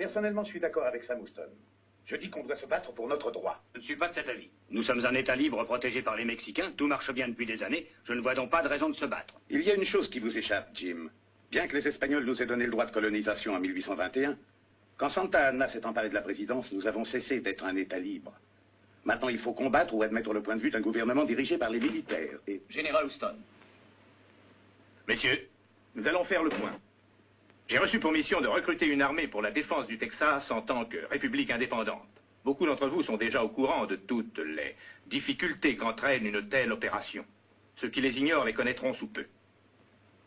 Personnellement, je suis d'accord avec Sam Houston. Je dis qu'on doit se battre pour notre droit. Je ne suis pas de cet avis. Nous sommes un État libre protégé par les Mexicains. Tout marche bien depuis des années. Je ne vois donc pas de raison de se battre. Il y a une chose qui vous échappe, Jim. Bien que les Espagnols nous aient donné le droit de colonisation en 1821, quand Santa Anna s'est emparé de la présidence, nous avons cessé d'être un État libre. Maintenant, il faut combattre ou admettre le point de vue d'un gouvernement dirigé par les militaires. Et... Général Houston. Messieurs, nous allons faire le point. J'ai reçu pour mission de recruter une armée pour la défense du Texas en tant que république indépendante. Beaucoup d'entre vous sont déjà au courant de toutes les difficultés qu'entraîne une telle opération. Ceux qui les ignorent les connaîtront sous peu.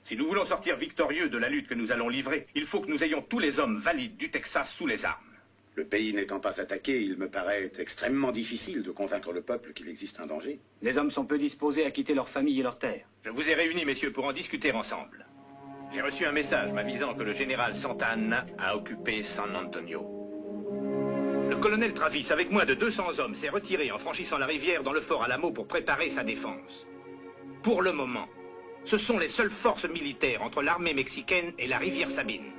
Si nous voulons sortir victorieux de la lutte que nous allons livrer, il faut que nous ayons tous les hommes valides du Texas sous les armes. Le pays n'étant pas attaqué, il me paraît extrêmement difficile de convaincre le peuple qu'il existe un danger. Les hommes sont peu disposés à quitter leur famille et leur terre. Je vous ai réunis, messieurs, pour en discuter ensemble. J'ai reçu un message m'avisant que le général Santa Anna a occupé San Antonio. Le colonel Travis, avec moins de 200 hommes, s'est retiré en franchissant la rivière dans le fort Alamo pour préparer sa défense. Pour le moment, ce sont les seules forces militaires entre l'armée mexicaine et la rivière Sabine.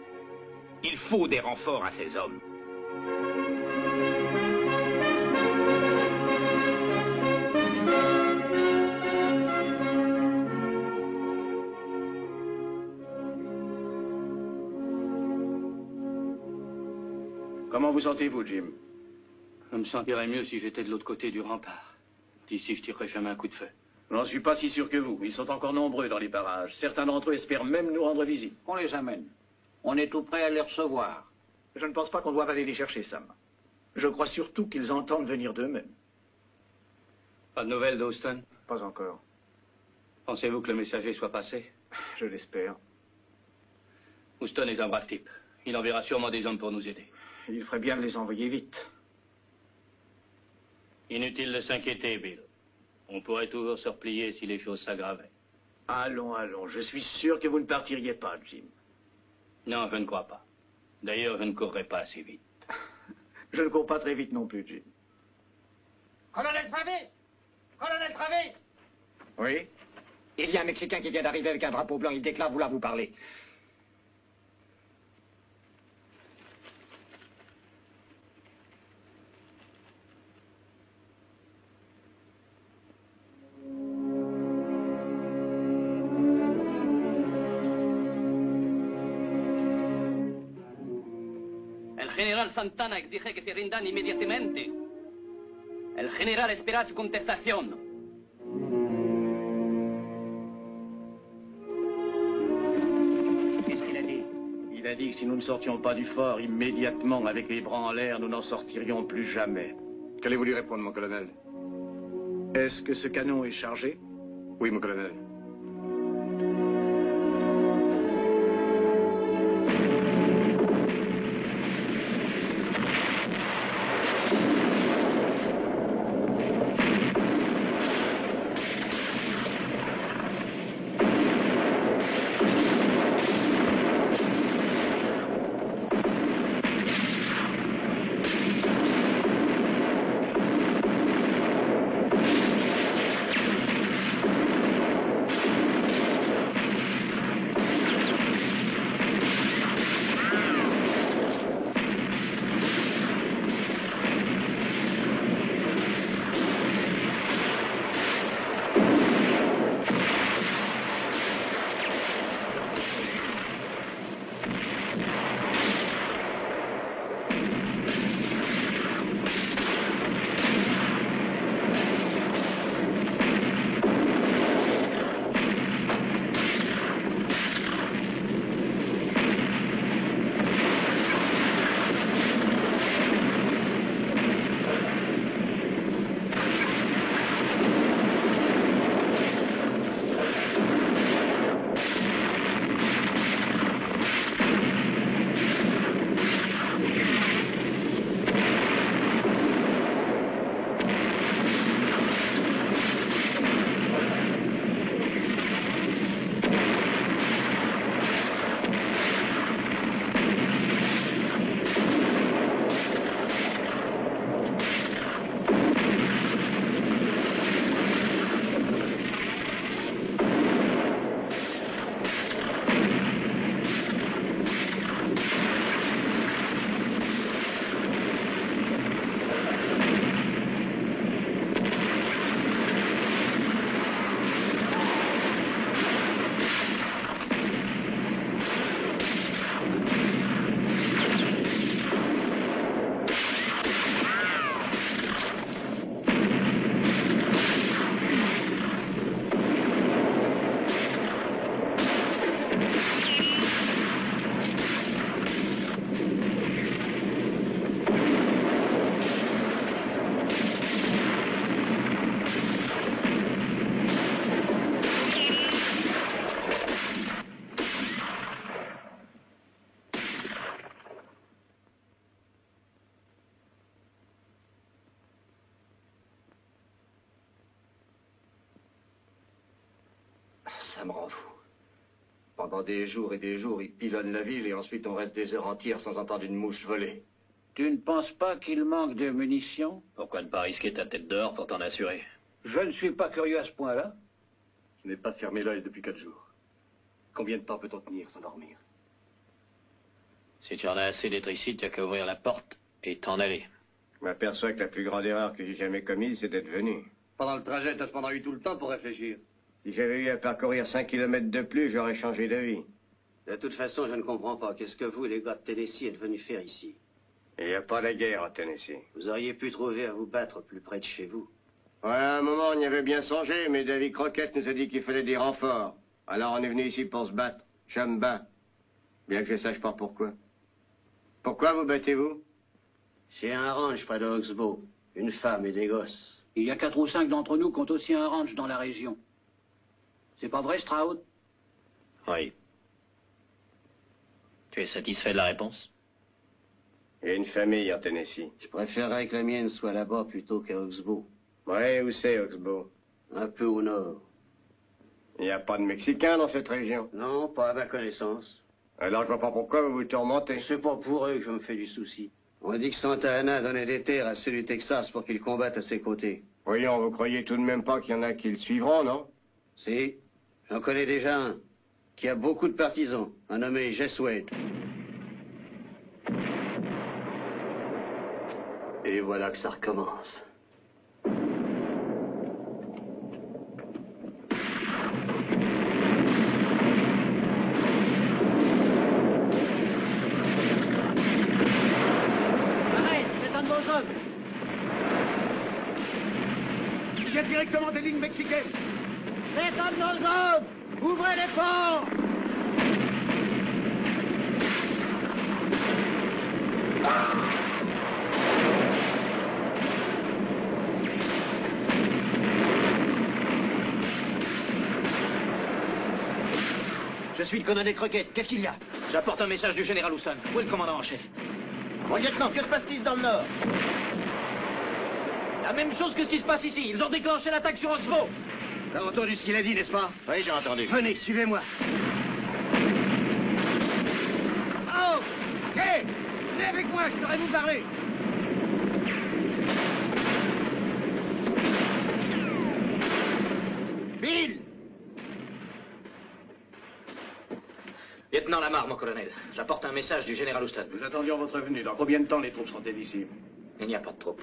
Il faut des renforts à ces hommes. Comment vous sentez-vous, Jim? Je me sentirais mieux si j'étais de l'autre côté du rempart. D'ici, je tirerais jamais un coup de feu. J'en suis pas si sûr que vous. Ils sont encore nombreux dans les parages. Certains d'entre eux espèrent même nous rendre visite. On les amène. On est tout prêt à les recevoir. Je ne pense pas qu'on doive aller les chercher, Sam. Je crois surtout qu'ils entendent venir d'eux-mêmes. Pas de nouvelles d'Houston? Pas encore. Pensez-vous que le messager soit passé? Je l'espère. Houston est un brave type. Il enverra sûrement des hommes pour nous aider. Il ferait bien de les envoyer vite. Inutile de s'inquiéter, Bill. On pourrait toujours se replier si les choses s'aggravaient. Allons, allons. Je suis sûr que vous ne partiriez pas, Jim. Non, je ne crois pas. D'ailleurs, je ne courrais pas assez vite. Je ne cours pas très vite non plus, Jim. Colonel Travis! Colonel Travis! Oui? Il y a un Mexicain qui vient d'arriver avec un drapeau blanc. Il déclare vouloir vous parler. El general Santana exige que se rindan inmediatamente. El general espera su contestación. Qu'est-ce qu'il a dit? Il a dit que si nous ne sortions pas du fort immédiatement avec les bras en l'air, nous n'en sortirions plus jamais. Qu'allez-vous lui répondre, mon colonel? Est-ce que ce canon est chargé? Oui, mon colonel. ça me rend fou. Pendant des jours et des jours, ils pilonnent la ville et ensuite on reste des heures entières sans entendre une mouche voler. Tu ne penses pas qu'il manque de munitions? Pourquoi ne pas risquer ta tête dehors pour t'en assurer? Je ne suis pas curieux à ce point-là. Je n'ai pas fermé l'œil depuis 4 jours. Combien de temps peut-on tenir sans dormir? Si tu en as assez d'être ici, tu as qu'à ouvrir la porte et t'en aller. Je m'aperçois que la plus grande erreur que j'ai jamais commise, c'est d'être venu. Pendant le trajet, t'as cependant eu tout le temps pour réfléchir. Si j'avais eu à parcourir 5 kilomètres de plus, j'aurais changé d'avis. De toute façon, je ne comprends pas. Qu'est-ce que vous, les gars de Tennessee, êtes venus faire ici? Il n'y a pas de guerre à Tennessee. Vous auriez pu trouver à vous battre plus près de chez vous. Ouais, à un moment, on y avait bien songé, mais David Crockett nous a dit qu'il fallait des renforts. Alors on est venu ici pour se battre. Chamba. Bien que je sache pas pourquoi. Pourquoi vous battez-vous? J'ai un ranch près de Oxbow. Une femme et des gosses. Il y a 4 ou 5 d'entre nous qui ont aussi un ranch dans la région. C'est pas vrai, Stroud? Oui. Tu es satisfait de la réponse? Il y a une famille en Tennessee. Je préférerais que la mienne soit là-bas plutôt qu'à Oxbow. Ouais, où c'est, Oxbow? Un peu au nord. Il n'y a pas de Mexicains dans cette région. Non, pas à ma connaissance. Alors je vois pas pourquoi vous vous tourmentez. C'est pas pour eux que je me fais du souci. On dit que Santa Anna donnait des terres à ceux du Texas pour qu'ils combattent à ses côtés. Voyons, vous croyez tout de même pas qu'il y en a qui le suivront, non? Si, j'en connais déjà un, qui a beaucoup de partisans, un nommé Jess Wade. Et voilà que ça recommence. Arrête, c'est un de vos hommes. Il vient directement des lignes mexicaines. C'est un de nos hommes. Ouvrez les portes. Je suis le colonel Crockett. Qu'est-ce qu'il y a? J'apporte un message du général Houston. Où est le commandant en chef? Mon lieutenant, que se passe-t-il dans le nord? La même chose que ce qui se passe ici. Ils ont déclenché l'attaque sur Oxbow. T'as entendu ce qu'il a dit, n'est-ce pas? Oui, j'ai entendu. Venez, suivez-moi. Oh! Hé! Venez avec moi, je voudrais vous parler. Bill! Lieutenant Lamar, mon colonel. J'apporte un message du général Houston. Nous attendions votre venue. Dans combien de temps les troupes sont-elles ici? Il n'y a pas de troupes.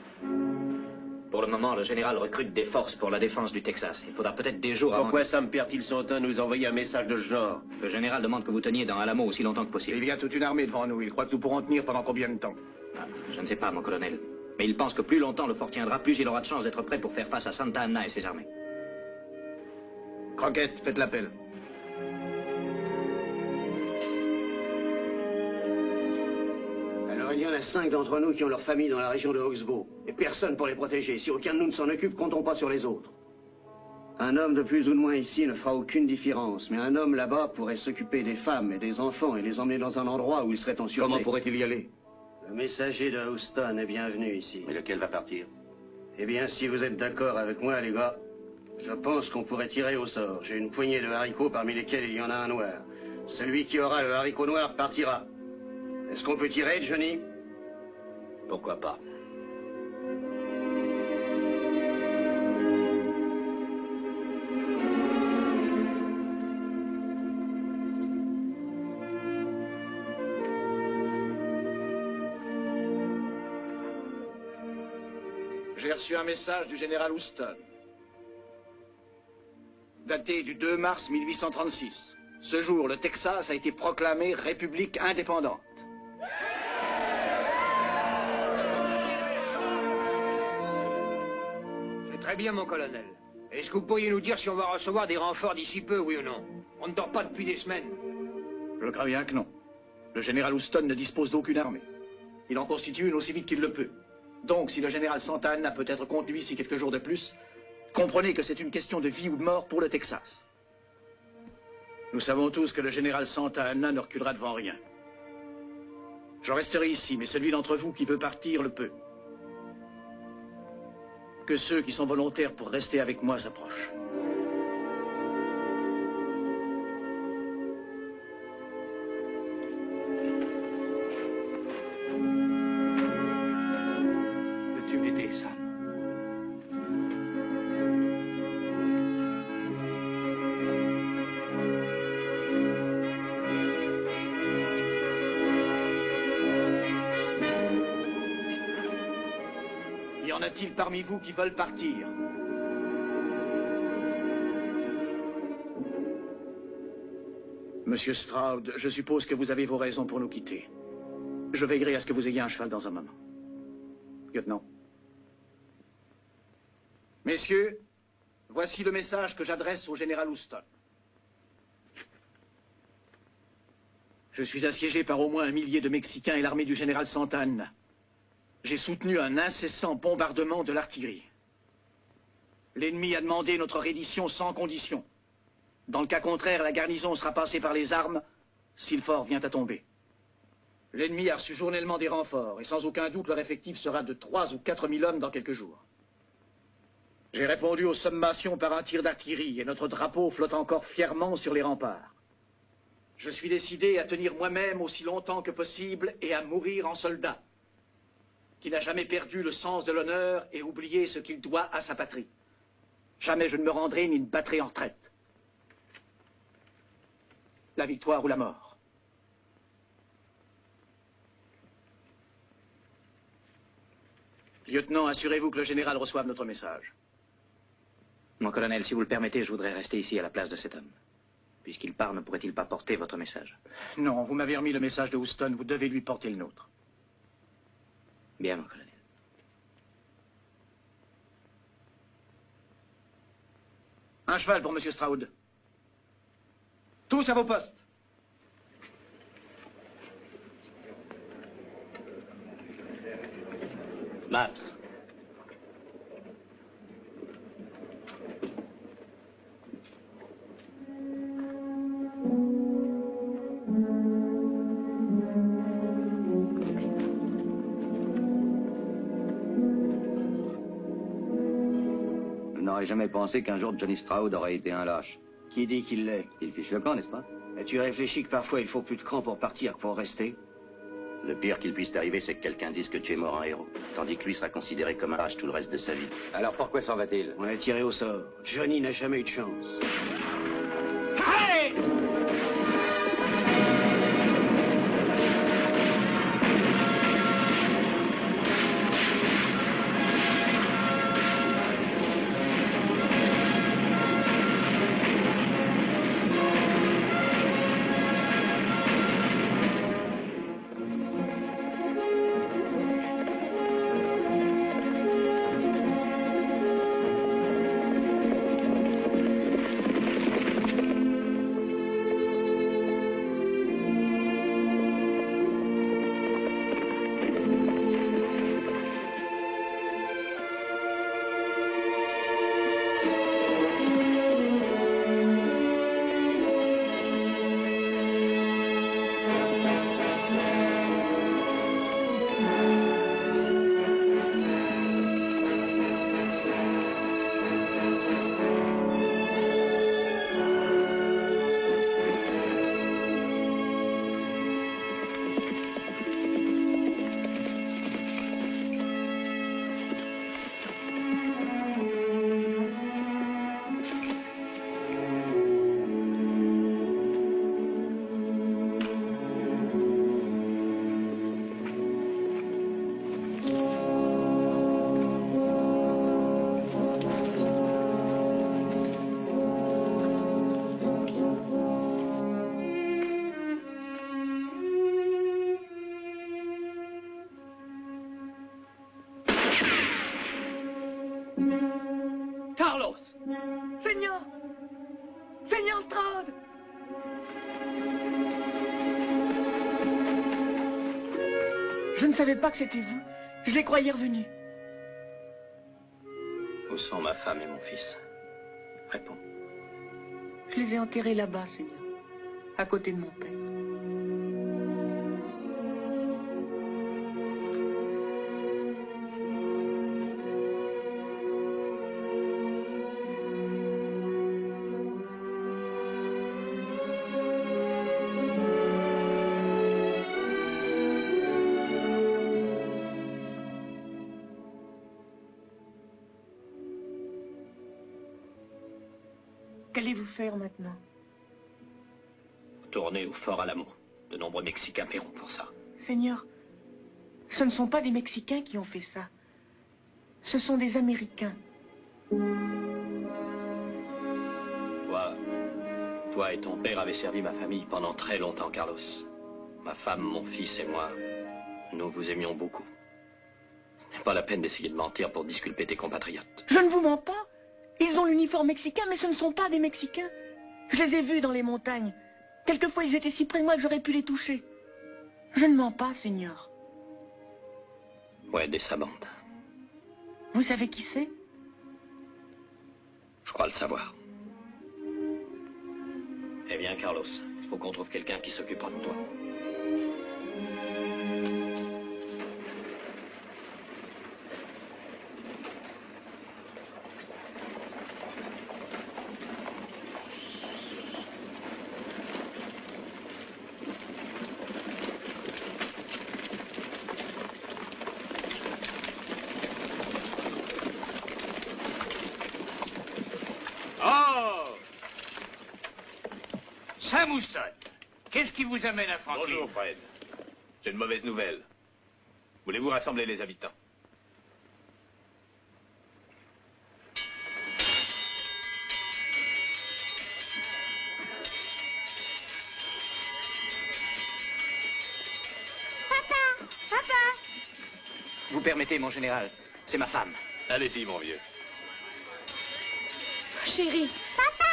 Pour le moment, le général recrute des forces pour la défense du Texas. Il faudra peut-être des jours avant... Pourquoi Sam Pertilsontin nous envoyer un message de ce genre? Le général demande que vous teniez dans Alamo aussi longtemps que possible. Il y a toute une armée devant nous. Il croit que nous pourrons tenir pendant combien de temps? Ah, je ne sais pas, mon colonel. Mais il pense que plus longtemps le fort tiendra, plus il aura de chances d'être prêt pour faire face à Santa Anna et ses armées. Crockett, faites l'appel. Alors, il y en a 5 d'entre nous qui ont leur famille dans la région de Oxbow. Et personne pour les protéger. Si aucun de nous ne s'en occupe, comptons pas sur les autres. Un homme de plus ou de moins ici ne fera aucune différence. Mais un homme là-bas pourrait s'occuper des femmes et des enfants et les emmener dans un endroit où ils seraient en sûreté. Comment pourrait-il y aller? Le messager de Houston est bienvenu ici. Mais lequel va partir? Eh bien, si vous êtes d'accord avec moi, les gars, je pense qu'on pourrait tirer au sort. J'ai une poignée de haricots parmi lesquels il y en a un noir. Celui qui aura le haricot noir partira. Est-ce qu'on peut tirer, Johnny? Pourquoi pas? J'ai reçu un message du général Houston, daté du 2 mars 1836. Ce jour, le Texas a été proclamé république indépendante. C'est très bien, mon colonel. Est-ce que vous pourriez nous dire si on va recevoir des renforts d'ici peu, oui ou non? On ne dort pas depuis des semaines. Je crains bien que non. Le général Houston ne dispose d'aucune armée. Il en constitue une aussi vite qu'il le peut. Donc, si le général Santa Anna peut être contre lui ici quelques jours de plus, comprenez que c'est une question de vie ou de mort pour le Texas. Nous savons tous que le général Santa Anna ne reculera devant rien. Je resterai ici, mais celui d'entre vous qui veut partir le peut. Que ceux qui sont volontaires pour rester avec moi s'approchent. Y en a-t-il parmi vous qui veulent partir? Monsieur Stroud, je suppose que vous avez vos raisons pour nous quitter. Je veillerai à ce que vous ayez un cheval dans un moment. Lieutenant. Messieurs, voici le message que j'adresse au général Houston. Je suis assiégé par au moins 1 millier de Mexicains et l'armée du général Santa Anna. J'ai soutenu un incessant bombardement de l'artillerie. L'ennemi a demandé notre reddition sans condition. Dans le cas contraire, la garnison sera passée par les armes si le fort vient à tomber. L'ennemi a reçu journellement des renforts et sans aucun doute leur effectif sera de 3 ou 4 000 hommes dans quelques jours. J'ai répondu aux sommations par un tir d'artillerie et notre drapeau flotte encore fièrement sur les remparts. Je suis décidé à tenir moi-même aussi longtemps que possible et à mourir en soldat, qui n'a jamais perdu le sens de l'honneur et oublié ce qu'il doit à sa patrie. Jamais je ne me rendrai ni ne battrai en retraite. La victoire ou la mort. Lieutenant, assurez-vous que le général reçoive notre message. Mon colonel, si vous le permettez, je voudrais rester ici à la place de cet homme. Puisqu'il part, ne pourrait-il pas porter votre message? Non, vous m'avez remis le message de Houston, vous devez lui porter le nôtre. Bien, mon colonel. Un cheval pour Monsieur Stroud. Tous à vos postes. Maps. Je n'aurais jamais pensé qu'un jour Johnny Stroud aurait été un lâche. Qui dit qu'il l'est? Il fiche le camp, n'est-ce pas? Et tu réfléchis que parfois il faut plus de cran pour partir que pour rester? Le pire qu'il puisse arriver, c'est que quelqu'un dise que tu es mort en héros, tandis que lui sera considéré comme un lâche tout le reste de sa vie. Alors pourquoi s'en va-t-il? On l'a tiré au sort. Johnny n'a jamais eu de chance. Hey! Carlos! Seigneur! Seigneur Stroud! Je ne savais pas que c'était vous. Je les croyais revenus. Où sont ma femme et mon fils? Réponds. Je les ai enterrés là-bas, Seigneur. À côté de mon père. Qu'allez-vous faire maintenant? Tourner au fort Alamo. De nombreux Mexicains paieront pour ça. Seigneur, ce ne sont pas des Mexicains qui ont fait ça. Ce sont des Américains. Toi et ton père avez servi ma famille pendant très longtemps, Carlos. Ma femme, mon fils et moi, nous vous aimions beaucoup. Ce n'est pas la peine d'essayer de mentir pour disculper tes compatriotes. Je ne vous mens pas. Ils ont l'uniforme mexicain, mais ce ne sont pas des Mexicains. Je les ai vus dans les montagnes. Quelquefois, ils étaient si près de moi que j'aurais pu les toucher. Je ne mens pas, Seigneur. Ouais, des sabandes. Vous savez qui c'est? Je crois le savoir. Eh bien, Carlos, il faut qu'on trouve quelqu'un qui s'occupera de toi. Sam Houston, qu'est-ce qui vous amène à Franklin? Bonjour, Fred. J'ai une mauvaise nouvelle. Voulez-vous rassembler les habitants? Papa! Vous permettez, mon général, c'est ma femme. Allez-y, mon vieux. Chérie. Papa!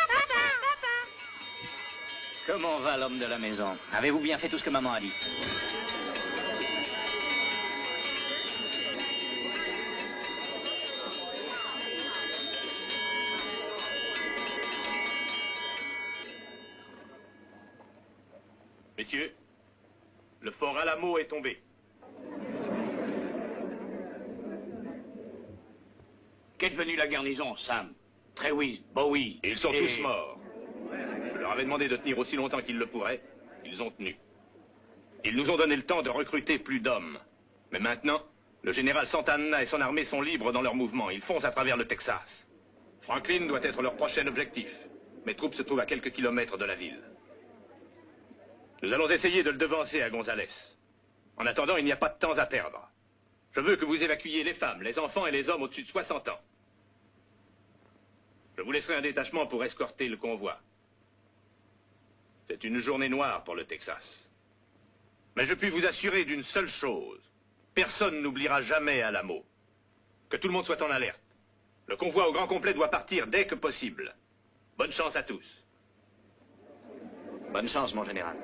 Comment va l'homme de la maison? Avez-vous bien fait tout ce que maman a dit? Messieurs, le fort Alamo est tombé. Qu'est devenue la garnison, Sam? Trewis, Bowie... Ils sont tous morts. Je leur avais demandé de tenir aussi longtemps qu'ils le pourraient. Ils ont tenu. Ils nous ont donné le temps de recruter plus d'hommes. Mais maintenant, le général Santa Anna et son armée sont libres dans leur mouvement. Ils foncent à travers le Texas. Franklin doit être leur prochain objectif. Mes troupes se trouvent à quelques kilomètres de la ville. Nous allons essayer de le devancer à Gonzales. En attendant, il n'y a pas de temps à perdre. Je veux que vous évacuiez les femmes, les enfants et les hommes au-dessus de 60 ans. Je vous laisserai un détachement pour escorter le convoi. C'est une journée noire pour le Texas. Mais je puis vous assurer d'une seule chose. Personne n'oubliera jamais Alamo. Que tout le monde soit en alerte. Le convoi au grand complet doit partir dès que possible. Bonne chance à tous. Bonne chance, mon général.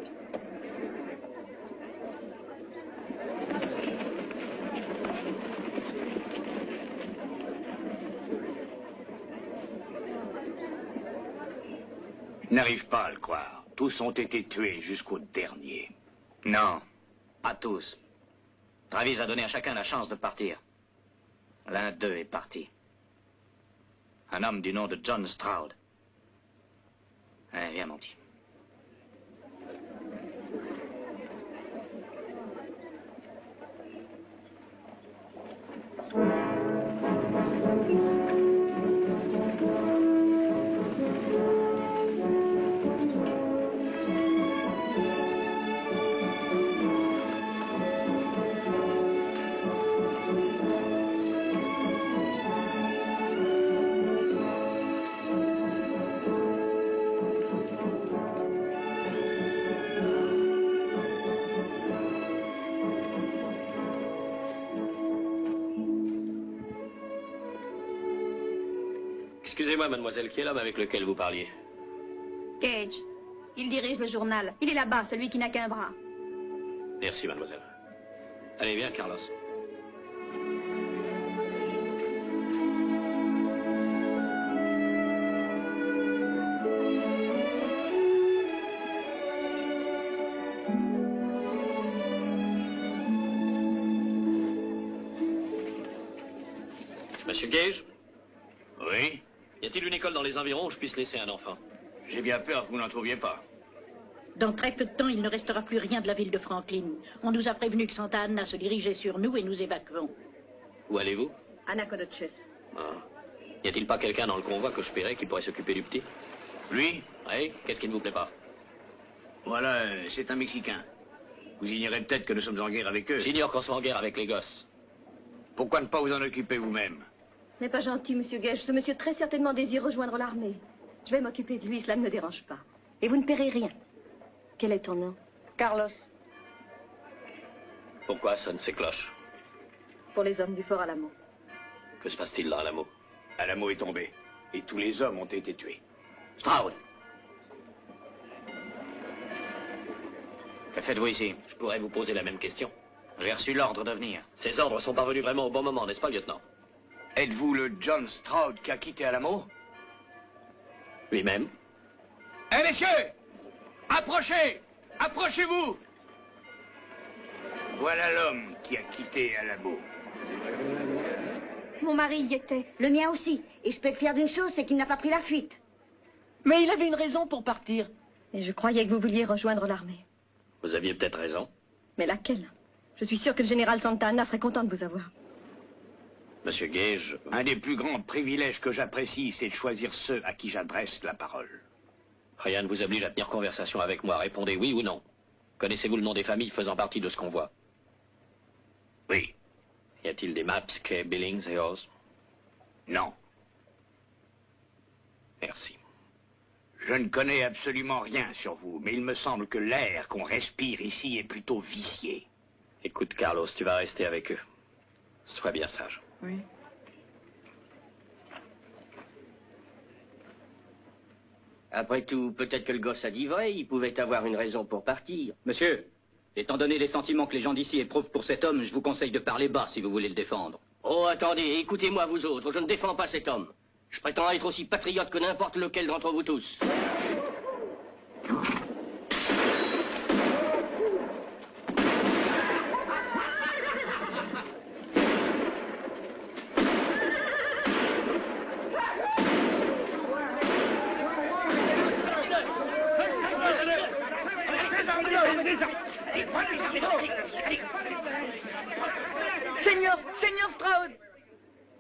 Je n'arrive pas à le croire. Tous ont été tués jusqu'au dernier. Non, pas tous. Travis a donné à chacun la chance de partir. L'un d'eux est parti. Un homme du nom de John Stroud. Allez, viens, mon petit. Excusez-moi, mademoiselle, qui est l'homme avec lequel vous parliez? Gage. Il dirige le journal. Il est là-bas, celui qui n'a qu'un bras. Merci, mademoiselle. Allez, viens, Carlos. Monsieur Gage? Oui? Y a-t-il une école dans les environs où je puisse laisser un enfant? J'ai bien peur que vous n'en trouviez pas. Dans très peu de temps, il ne restera plus rien de la ville de Franklin. On nous a prévenu que Santa Anna se dirigeait sur nous et nous évacuons. Où allez-vous? À Nacogdoches. Ah. Y a-t-il pas quelqu'un dans le convoi que je paierais qui pourrait s'occuper du petit? Lui? Oui? Qu'est-ce qui ne vous plaît pas? Voilà, c'est un Mexicain. Vous ignorez peut-être que nous sommes en guerre avec eux. J'ignore qu'on soit en guerre avec les gosses. Pourquoi ne pas vous en occuper vous-même? Ce n'est pas gentil, monsieur Gage. Ce monsieur très certainement désire rejoindre l'armée. Je vais m'occuper de lui, cela ne me dérange pas. Et vous ne paierez rien. Quel est ton nom? Carlos. Pourquoi sonnent ces cloches? Pour les hommes du fort Alamo. Que se passe-t-il là, Alamo? Alamo est tombé. Et tous les hommes ont été tués. Stroud! Que faites-vous ici? Je pourrais vous poser la même question. J'ai reçu l'ordre de venir. Ces ordres sont parvenus vraiment au bon moment, n'est-ce pas, lieutenant? Êtes-vous le John Stroud qui a quitté Alamo? Lui-même. Eh, messieurs! Approchez! Approchez-vous! Voilà l'homme qui a quitté Alamo. Mon mari y était. Le mien aussi. Et je peux être fier d'une chose, c'est qu'il n'a pas pris la fuite. Mais il avait une raison pour partir. Et je croyais que vous vouliez rejoindre l'armée. Vous aviez peut-être raison. Mais laquelle? Je suis sûre que le général Santa Anna serait content de vous avoir. Monsieur Gage... Un des plus grands privilèges que j'apprécie, c'est de choisir ceux à qui j'adresse la parole. Rien ne vous oblige à tenir conversation avec moi. Répondez oui ou non. Connaissez-vous le nom des familles faisant partie de ce convoi? Oui. Y a-t-il des Maps, Kay, Billings et Oz? Non. Merci. Je ne connais absolument rien sur vous, mais il me semble que l'air qu'on respire ici est plutôt vicié. Écoute, Carlos, tu vas rester avec eux. Sois bien sage. Oui. Après tout, peut-être que le gosse a dit vrai, il pouvait avoir une raison pour partir. Monsieur, étant donné les sentiments que les gens d'ici éprouvent pour cet homme, je vous conseille de parler bas si vous voulez le défendre. Oh, attendez, écoutez-moi vous autres, je ne défends pas cet homme. Je prétends être aussi patriote que n'importe lequel d'entre vous tous. Seigneur Stroud!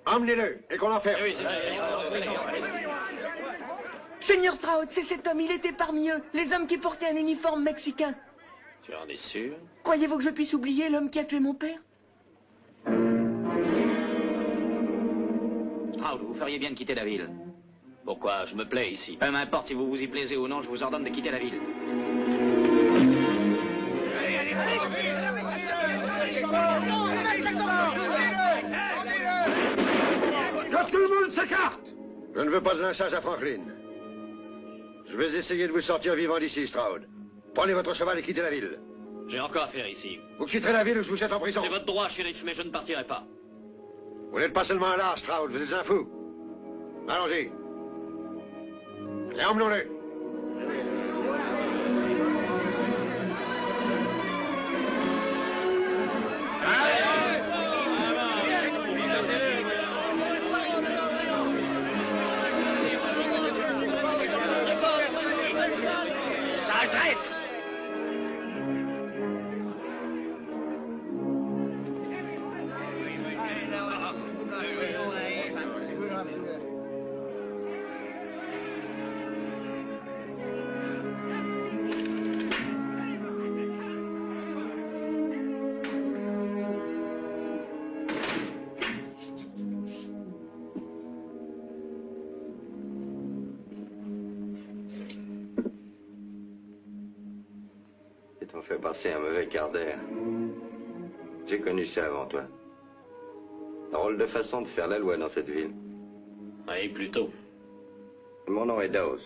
Emmenez-le et qu'on l'enferme. Seigneur Stroud, c'est cet homme, il était parmi eux, les hommes qui portaient un uniforme mexicain. Tu en es sûr? Croyez-vous que je puisse oublier l'homme qui a tué mon père? Stroud, vous feriez bien de quitter la ville. Pourquoi? Je me plais ici. Peu m'importe si vous vous y plaisez ou non, je vous ordonne de quitter la ville. Que tout le monde s'écarte! Je ne veux pas de lynchage à Franklin. Je vais essayer de vous sortir vivant d'ici, Stroud. Prenez votre cheval et quittez la ville. J'ai encore affaire ici. Vous quitterez la ville ou je vous jette en prison. C'est votre droit, shérif, mais je ne partirai pas. Vous n'êtes pas seulement un lâche, Stroud, vous êtes un fou. Allons-y. Et emmenons-le. On fait passer un mauvais quart d'heure. J'ai connu ça avant toi. Drôle de façon de faire la loi dans cette ville. Oui, plutôt. Mon nom est Dawes.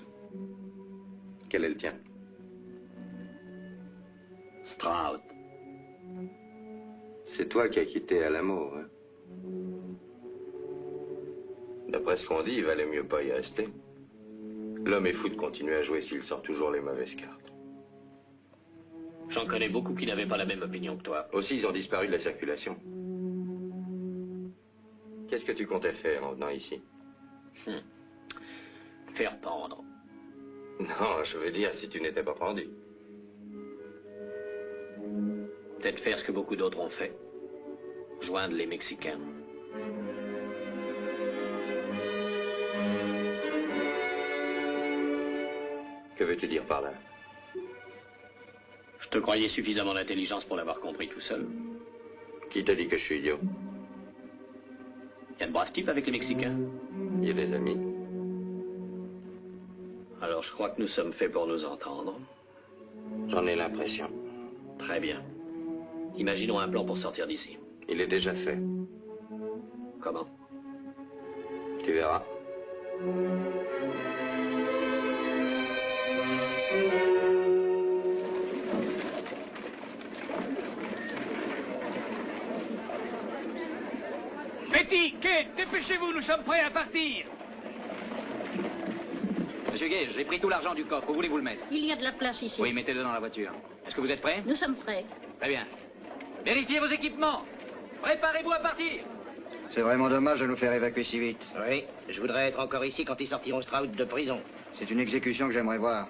Quel est le tien? Stroud. C'est toi qui as quitté Alamo, hein? D'après ce qu'on dit, il valait mieux pas y rester. L'homme est fou de continuer à jouer s'il sort toujours les mauvaises cartes. J'en connais beaucoup qui n'avaient pas la même opinion que toi. Aussi, ils ont disparu de la circulation. Qu'est-ce que tu comptais faire en venant ici? Faire pendre. Non, je veux dire, si tu n'étais pas pendu. Peut-être faire ce que beaucoup d'autres ont fait. Joindre les Mexicains. Que veux-tu dire par là? Je te croyais suffisamment d'intelligence pour l'avoir compris tout seul. Qui t'a dit que je suis idiot? Il y a de braves types avec les Mexicains. Il y a des amis. Alors je crois que nous sommes faits pour nous entendre. J'en ai l'impression. Très bien. Imaginons un plan pour sortir d'ici. Il est déjà fait. Comment? Tu verras. Betty, Kate, dépêchez-vous, nous sommes prêts à partir. Monsieur Gage, j'ai pris tout l'argent du coffre. Où voulez-vous le mettre? Il y a de la place ici. Oui, mettez-le dans la voiture. Est-ce que vous êtes prêts? Nous sommes prêts. Très bien. Vérifiez vos équipements. Préparez-vous à partir. C'est vraiment dommage de nous faire évacuer si vite. Oui, je voudrais être encore ici quand ils sortiront Stroud de prison. C'est une exécution que j'aimerais voir.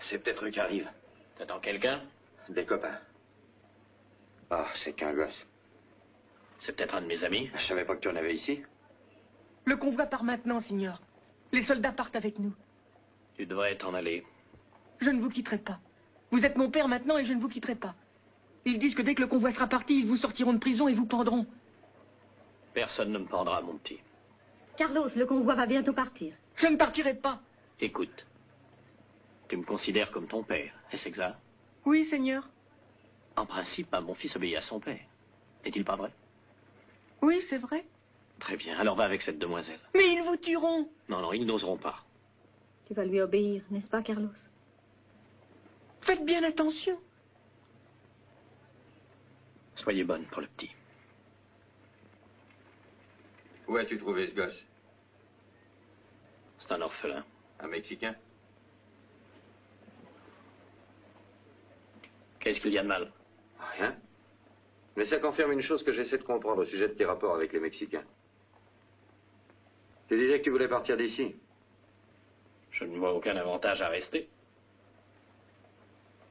C'est peut-être eux qui arrivent. T'attends quelqu'un? Des copains. Ah, c'est qu'un gosse. C'est peut-être un de mes amis. Je savais pas que tu en avais ici. Le convoi part maintenant, Signor. Les soldats partent avec nous. Tu devrais t'en aller. Je ne vous quitterai pas. Vous êtes mon père maintenant et je ne vous quitterai pas. Ils disent que dès que le convoi sera parti, ils vous sortiront de prison et vous pendront. Personne ne me pendra, mon petit. Carlos, le convoi va bientôt partir. Je ne partirai pas. Écoute. Tu me considères comme ton père, est-ce exact? Oui, Seigneur. En principe, mon fils obéit à son père. N'est-il pas vrai? Oui, c'est vrai. Très bien, alors va avec cette demoiselle. Mais ils vous tueront. Non, non, ils n'oseront pas. Tu vas lui obéir, n'est-ce pas, Carlos? Faites bien attention. Soyez bonne pour le petit. Où as-tu trouvé ce gosse? C'est un orphelin. Un Mexicain? Qu'est-ce qu'il y a de mal? Rien. Mais ça confirme une chose que j'essaie de comprendre au sujet de tes rapports avec les Mexicains. Tu disais que tu voulais partir d'ici. Je ne vois aucun avantage à rester.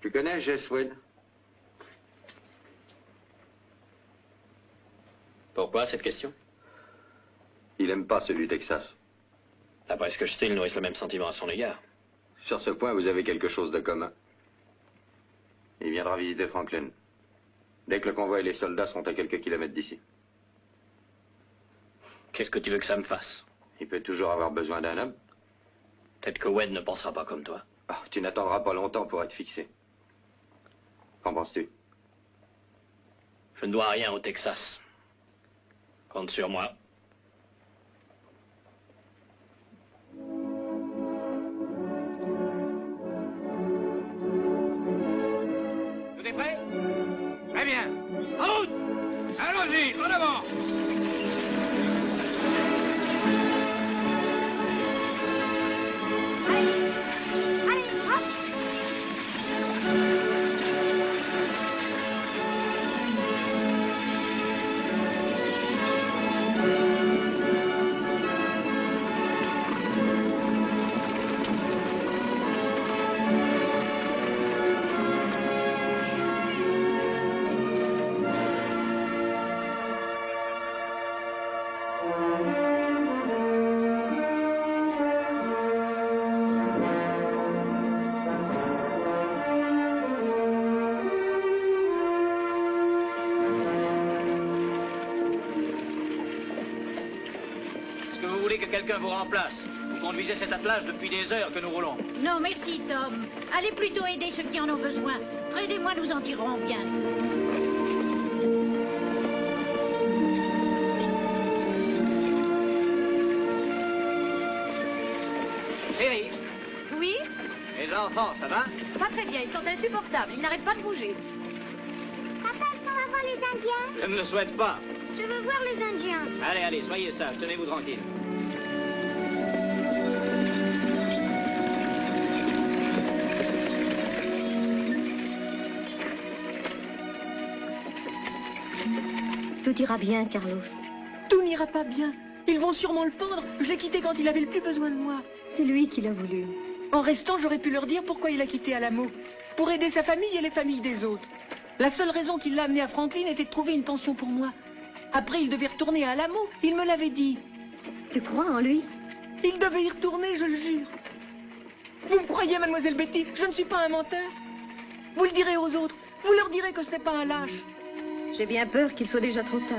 Tu connais Jess Wade? Pourquoi cette question? Il aime pas celui du Texas. D'après ce que je sais, il nourrit le même sentiment à son égard. Sur ce point, vous avez quelque chose de commun. Il viendra visiter Franklin. Dès que le convoi et les soldats seront à quelques kilomètres d'ici. Qu'est-ce que tu veux que ça me fasse? Il peut toujours avoir besoin d'un homme. Peut-être que Wade ne pensera pas comme toi. Oh, tu n'attendras pas longtemps pour être fixé. Qu'en penses-tu? Je ne dois rien au Texas. Compte sur moi. Tout est prêt? Très bien. En route! Allons-y, en avant! Quelqu'un vous remplace. Vous conduisez cet attelage depuis des heures que nous roulons. Non, merci, Tom. Allez plutôt aider ceux qui en ont besoin. Fred et moi, nous en tirerons bien. Chérie. Oui? Les enfants, ça va? Pas très bien, ils sont insupportables. Ils n'arrêtent pas de bouger. Papa, est-ce qu'on va voir les Indiens? Je ne le souhaite pas. Je veux voir les Indiens. Allez, allez, soyez sages. Tenez-vous tranquille. Tout ira bien, Carlos. Tout n'ira pas bien. Ils vont sûrement le pendre. Je l'ai quitté quand il avait le plus besoin de moi. C'est lui qui l'a voulu. En restant, j'aurais pu leur dire pourquoi il a quitté Alamo. Pour aider sa famille et les familles des autres. La seule raison qui l'a amené à Franklin était de trouver une pension pour moi. Après, il devait retourner à Alamo. Il me l'avait dit. Tu crois en lui? Il devait y retourner, je le jure. Vous me croyez, mademoiselle Betty, je ne suis pas un menteur. Vous le direz aux autres. Vous leur direz que ce n'est pas un lâche. J'ai bien peur qu'il soit déjà trop tard.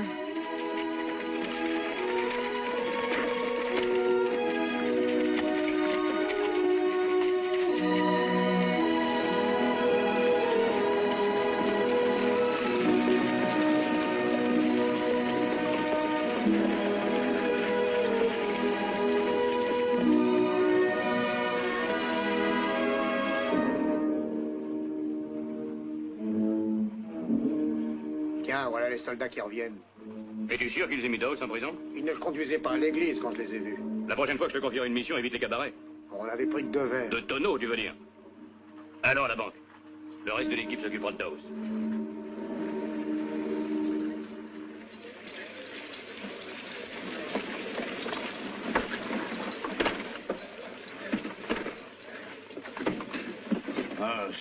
Voilà les soldats qui reviennent. Es-tu sûr qu'ils aient mis Dawes en prison? Ils ne le conduisaient pas à l'église quand je les ai vus. La prochaine fois que je te confierai une mission, évite les cabarets. On avait pris que 2 verres. De tonneaux, tu veux dire? Alors, la banque. Le reste de l'équipe s'occupera de Dawes.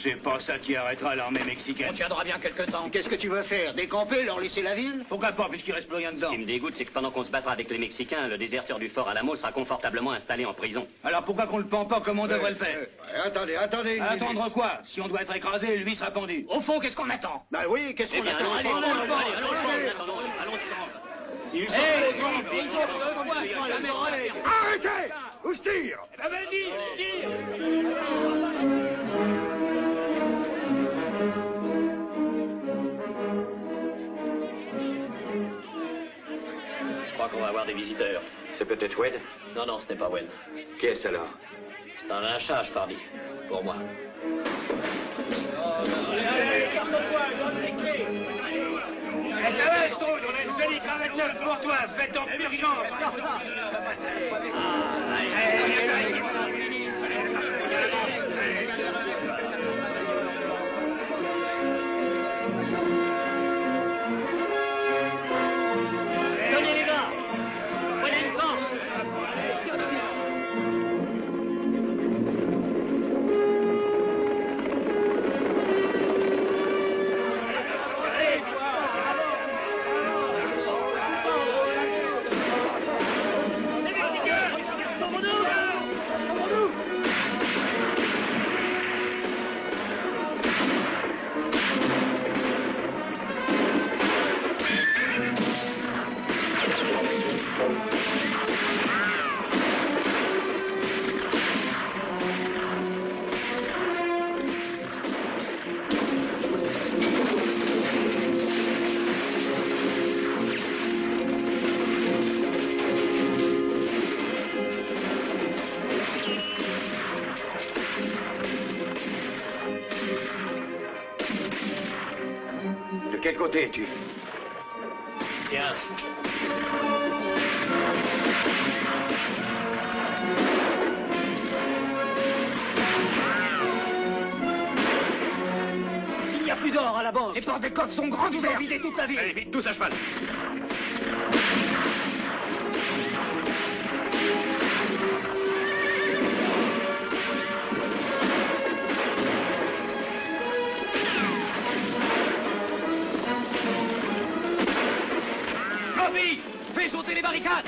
C'est pas ça qui arrêtera l'armée mexicaine. On tiendra bien quelque temps. Qu'est-ce que tu veux faire? Décamper, leur laisser la ville? Pourquoi pas, puisqu'il reste plus rien dedans? Ce qui me dégoûte, c'est que pendant qu'on se battra avec les Mexicains, le déserteur du fort Alamo sera confortablement installé en prison. Alors pourquoi qu'on le pend pas comme on devrait le faire? Attendez. Attendre quoi? Si on doit être écrasé, lui sera pendu. Au fond, qu'est-ce qu'on attend? Bah oui, qu'est-ce qu'on attend? Allons-y. Arrêtez! Où je tire? Je crois qu'on va avoir des visiteurs. C'est peut-être Wade? Non, ce n'est pas Wade. Qui est-ce alors? C'est un lynchage, pardi. Pour moi. Allez, garde-toi, donne les clés. Ça va, Straude, on a une jolie cravate neuve pour toi. Fais ton urgence. Donnez les gars. Prenez le camp. De quel côté es-tu? Tiens. Il n'y a plus d'or à la banque. Les portes des coffres sont grandes, ils ont vidé toute la ville. Allez, vite, tous à cheval. Bobby, fais sauter les barricades.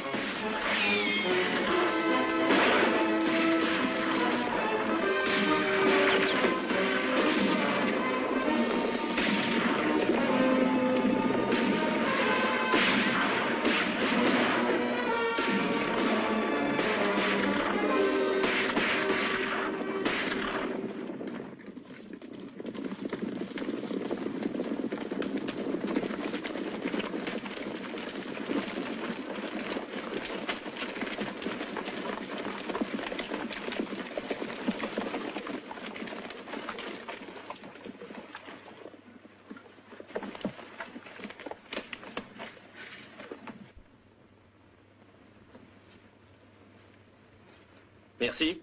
Merci.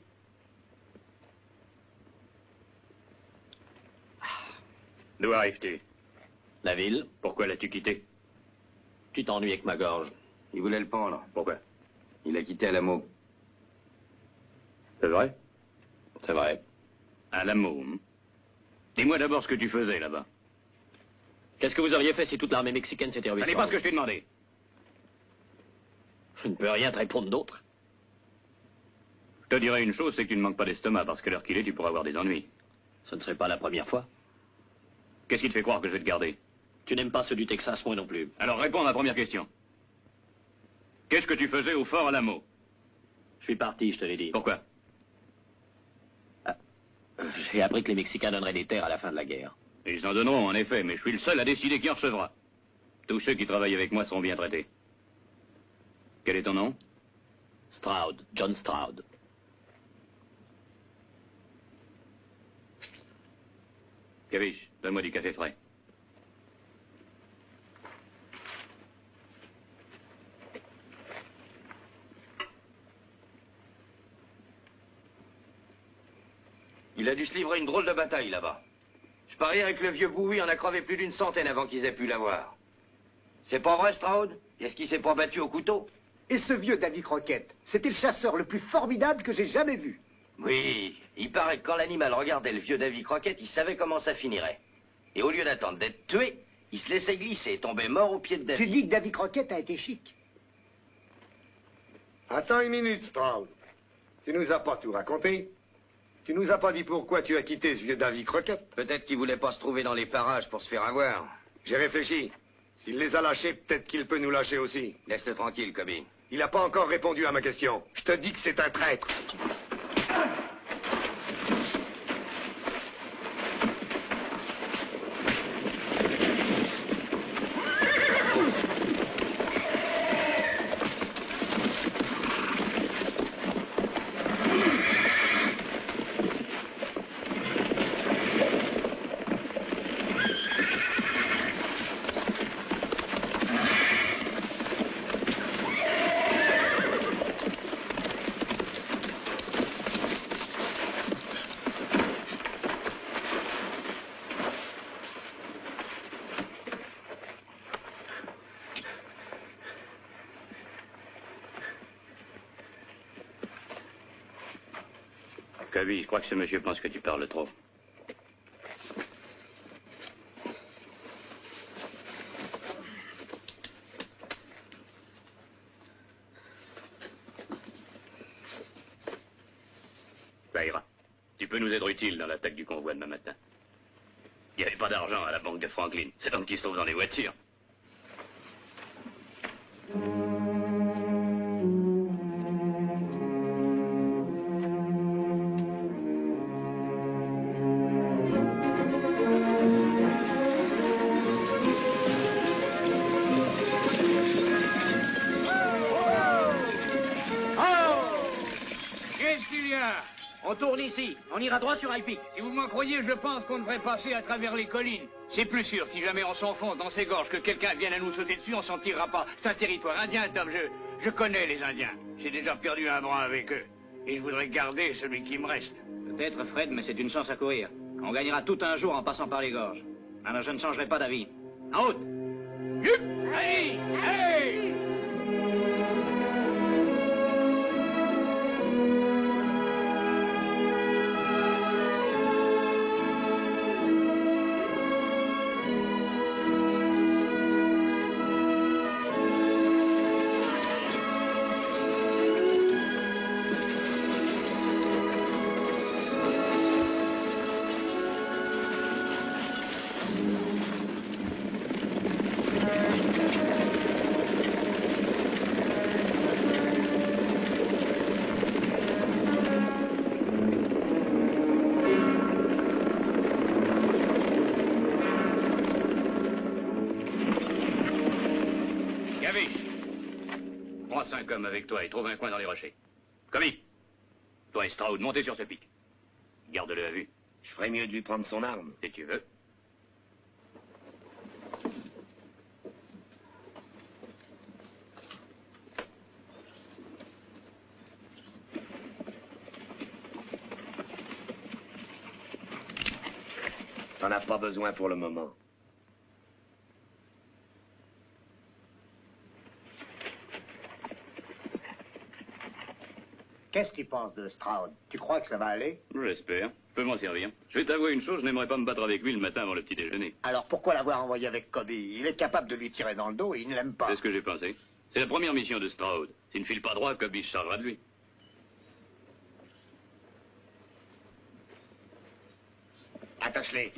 D'où arrives-tu? La ville. Pourquoi l'as-tu quitté? Tu t'ennuies avec ma gorge. Il voulait le pendre. Pourquoi? Il a quitté Alamo. C'est vrai? C'est vrai. Alamo. Dis-moi d'abord ce que tu faisais là-bas. Qu'est-ce que vous auriez fait si toute l'armée mexicaine s'était ruée? Ce n'est pas ce que je t'ai demandé. Je ne peux rien te répondre d'autre. Je te dirais une chose, c'est que tu ne manques pas d'estomac, parce que l'heure qu'il est, tu pourras avoir des ennuis. Ce ne serait pas la première fois. Qu'est-ce qui te fait croire que je vais te garder? Tu n'aimes pas ceux du Texas, moi non plus. Alors réponds à ma première question. Qu'est-ce que tu faisais au fort Alamo? Je suis parti, je te l'ai dit. Pourquoi? J'ai appris que les Mexicains donneraient des terres à la fin de la guerre. Ils en donneront, en effet, mais je suis le seul à décider qui en recevra. Tous ceux qui travaillent avec moi seront bien traités. Quel est ton nom? Stroud, John Stroud. Caviche, donne-moi du café frais. Il a dû se livrer une drôle de bataille là-bas. Je parierais que le vieux Bowie en a crevé plus d'une centaine avant qu'ils aient pu l'avoir. C'est pas vrai, Stroud? Est-ce qu'il s'est pas battu au couteau? Et ce vieux Davy Crockett, c'était le chasseur le plus formidable que j'ai jamais vu. Oui, il paraît que quand l'animal regardait le vieux Davy Crockett, il savait comment ça finirait. Et au lieu d'attendre d'être tué, il se laissait glisser et tombait mort au pied de Davy. Tu dis que Davy Crockett a été chic. Attends une minute, Stroud. Tu nous as pas tout raconté. Tu nous as pas dit pourquoi tu as quitté ce vieux Davy Crockett. Peut-être qu'il voulait pas se trouver dans les parages pour se faire avoir. J'ai réfléchi. S'il les a lâchés, peut-être qu'il peut nous lâcher aussi. Laisse-le tranquille, Cobby. Il n'a pas encore répondu à ma question. Je te dis que c'est un traître. Cobby, je crois que ce monsieur pense que tu parles trop. Ça ira. Tu peux nous être utile dans l'attaque du convoi demain matin. Il n'y avait pas d'argent à la banque de Franklin. C'est donc qu'il se trouve dans les voitures. On tourne ici. On ira droit sur High Peak. Si vous m'en croyez, je pense qu'on devrait passer à travers les collines. C'est plus sûr, si jamais on s'enfonce dans ces gorges, que quelqu'un vienne à nous sauter dessus, on s'en tirera pas. C'est un territoire indien, Tom. Je connais les Indiens. J'ai déjà perdu un bras avec eux. Et je voudrais garder celui qui me reste. Peut-être, Fred, mais c'est une chance à courir. On gagnera tout un jour en passant par les gorges. Alors je ne changerai pas d'avis. En route! Allez! Allez! Prends 5 hommes avec toi et trouve un coin dans les rochers. Cobby, toi et Stroud, montez sur ce pic. Garde-le à vue. Je ferais mieux de lui prendre son arme. Si tu veux. T'en as pas besoin pour le moment. Qu'est-ce que tu penses de Stroud? Tu crois que ça va aller? J'espère. Je peux m'en servir. Je vais t'avouer une chose, je n'aimerais pas me battre avec lui le matin avant le petit déjeuner. Alors pourquoi l'avoir envoyé avec Cobby? Il est capable de lui tirer dans le dos et il ne l'aime pas. C'est ce que j'ai pensé. C'est la première mission de Stroud. S'il ne file pas droit, Cobby se chargera de lui. Attache-les.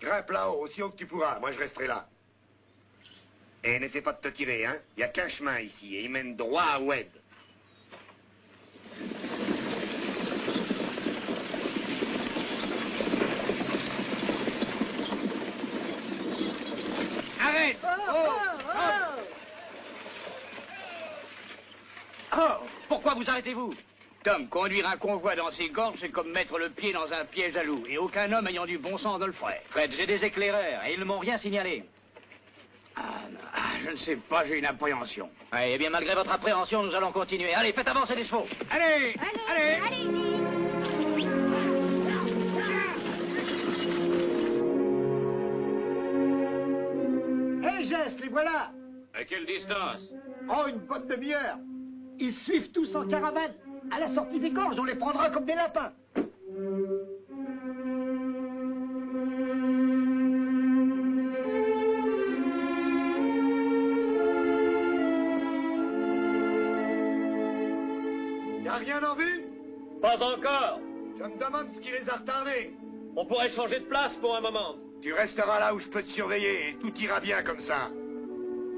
Grimpe là-haut, aussi haut que tu pourras. Moi, je resterai là. Et n'essaie pas de te tirer, hein. Il n'y a qu'un chemin ici, et il mène droit à Oued. Arrête! Oh! Pourquoi vous arrêtez-vous? Tom, conduire un convoi dans ces gorges, c'est comme mettre le pied dans un piège à loup. Et aucun homme ayant du bon sens ne le ferait. Fred, j'ai des éclaireurs et ils ne m'ont rien signalé. Je ne sais pas, j'ai une appréhension. Eh bien, malgré votre appréhension, nous allons continuer. Allez, faites avancer les chevaux. Allez! Hé, Geste, les voilà! À quelle distance? Oh, une bonne demi-heure! Ils suivent tous en caravane. À la sortie des gorges, on les prendra comme des lapins. Y'a rien en vue? Pas encore. Je me demande ce qui les a retardés. On pourrait changer de place pour un moment. Tu resteras là où je peux te surveiller et tout ira bien comme ça.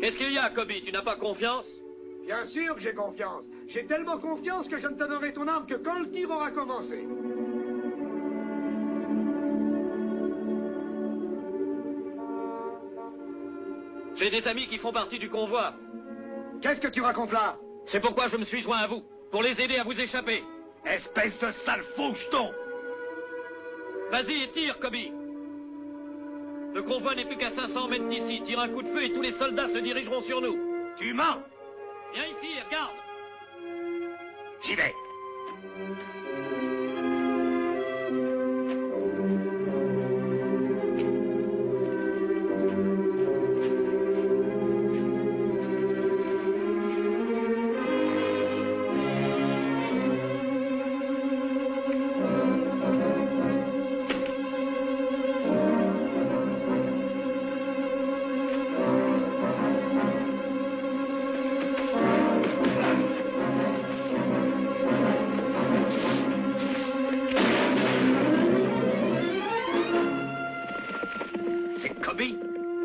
Qu'est-ce qu'il y a, Kobe? Tu n'as pas confiance? Bien sûr que j'ai confiance. J'ai tellement confiance que je ne te donnerai ton arme que quand le tir aura commencé. J'ai des amis qui font partie du convoi. Qu'est-ce que tu racontes là? C'est pourquoi je me suis joint à vous, pour les aider à vous échapper. Espèce de sale faucheton! Vas-y et tire, Kobe. Le convoi n'est plus qu'à 500 mètres d'ici. Tire un coup de feu et tous les soldats se dirigeront sur nous. Tu mens! Viens ici, regarde. J'y vais.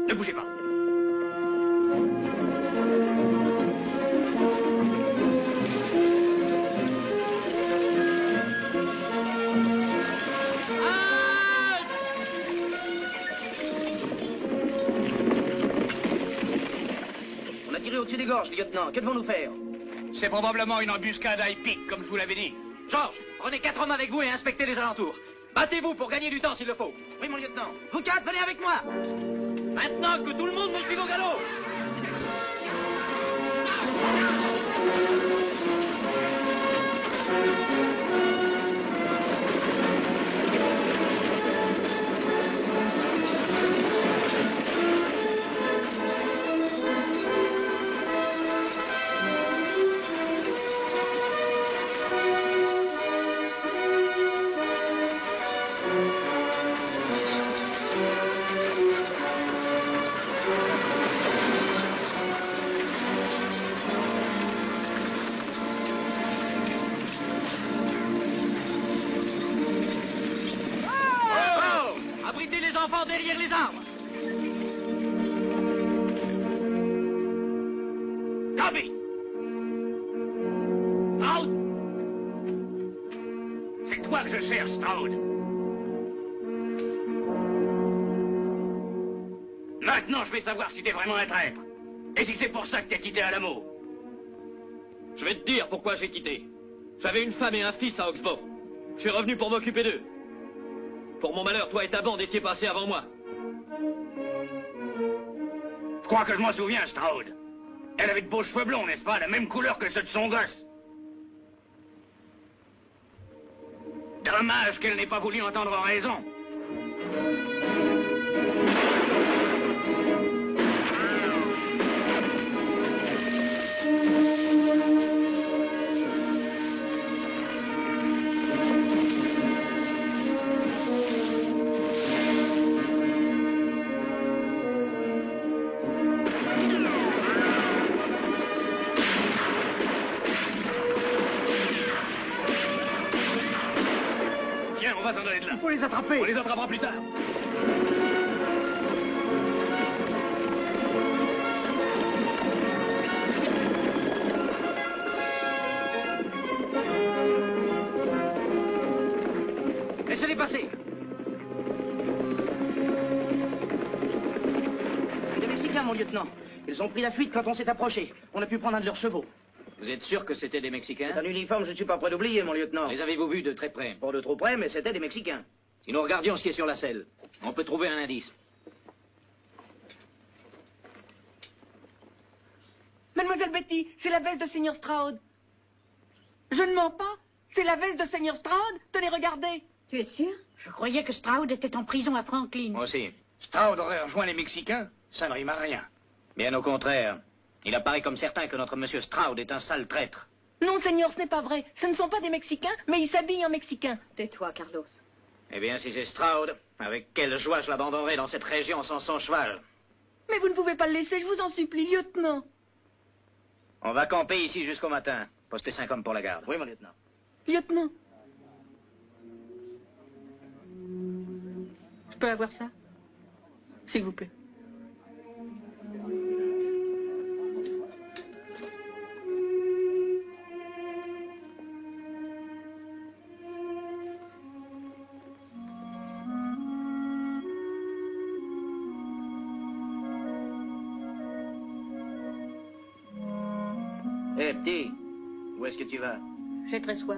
Ne bougez pas. On a tiré au-dessus des gorges, lieutenant. Que devons-nous faire? C'est probablement une embuscade à épique, comme je vous l'avais dit. Georges, prenez 4 hommes avec vous et inspectez les alentours. Battez-vous pour gagner du temps s'il le faut. Oui, mon lieutenant. Vous quatre, venez avec moi. Maintenant que tout le monde me suive au galop. Derrière les arbres. Toby! Stroud! C'est toi que je cherche, Stroud. Maintenant, je vais savoir si t'es vraiment un traître. Et si c'est pour ça que t'es quitté à l'amour. Je vais te dire pourquoi j'ai quitté. J'avais une femme et un fils à Oxbow. Je suis revenu pour m'occuper d'eux. Pour mon malheur, toi et ta bande étiez passés avant moi. Je crois que je m'en souviens, Stroud. Elle avait de beaux cheveux blonds, n'est-ce pas? La même couleur que ceux de son gosse. Dommage qu'elle n'ait pas voulu entendre raison. faut les attraper. On les attrapera plus tard. Laissez-les passer. Des Mexicains, mon lieutenant. Ils ont pris la fuite quand on s'est approché. On a pu prendre un de leurs chevaux. Vous êtes sûr que c'était des Mexicains? C'est un uniforme, je ne suis pas prêt d'oublier, mon lieutenant. Les avez-vous vus de très près? Pas de trop près, mais c'était des Mexicains. Si nous regardions ce qui est sur la selle, on peut trouver un indice. Mademoiselle Betty, c'est la veste de Seigneur Stroud. Je ne mens pas. C'est la veste de Seigneur Stroud. Tenez, regardez. Tu es sûr? Je croyais que Stroud était en prison à Franklin. Moi aussi. Stroud aurait rejoint les Mexicains? Ça ne rime à rien. Bien au contraire. Il apparaît comme certain que notre monsieur Stroud est un sale traître. Non, Seigneur, ce n'est pas vrai. Ce ne sont pas des Mexicains, mais ils s'habillent en Mexicains. Tais-toi, Carlos. Eh bien, si c'est Stroud, avec quelle joie je l'abandonnerai dans cette région sans son cheval. Mais vous ne pouvez pas le laisser, je vous en supplie, lieutenant. On va camper ici jusqu'au matin. Postez 5 hommes pour la garde. Oui, mon lieutenant. Lieutenant. Je peux avoir ça? S'il vous plaît. Hé, petit, où est-ce que tu vas? J'ai très soif.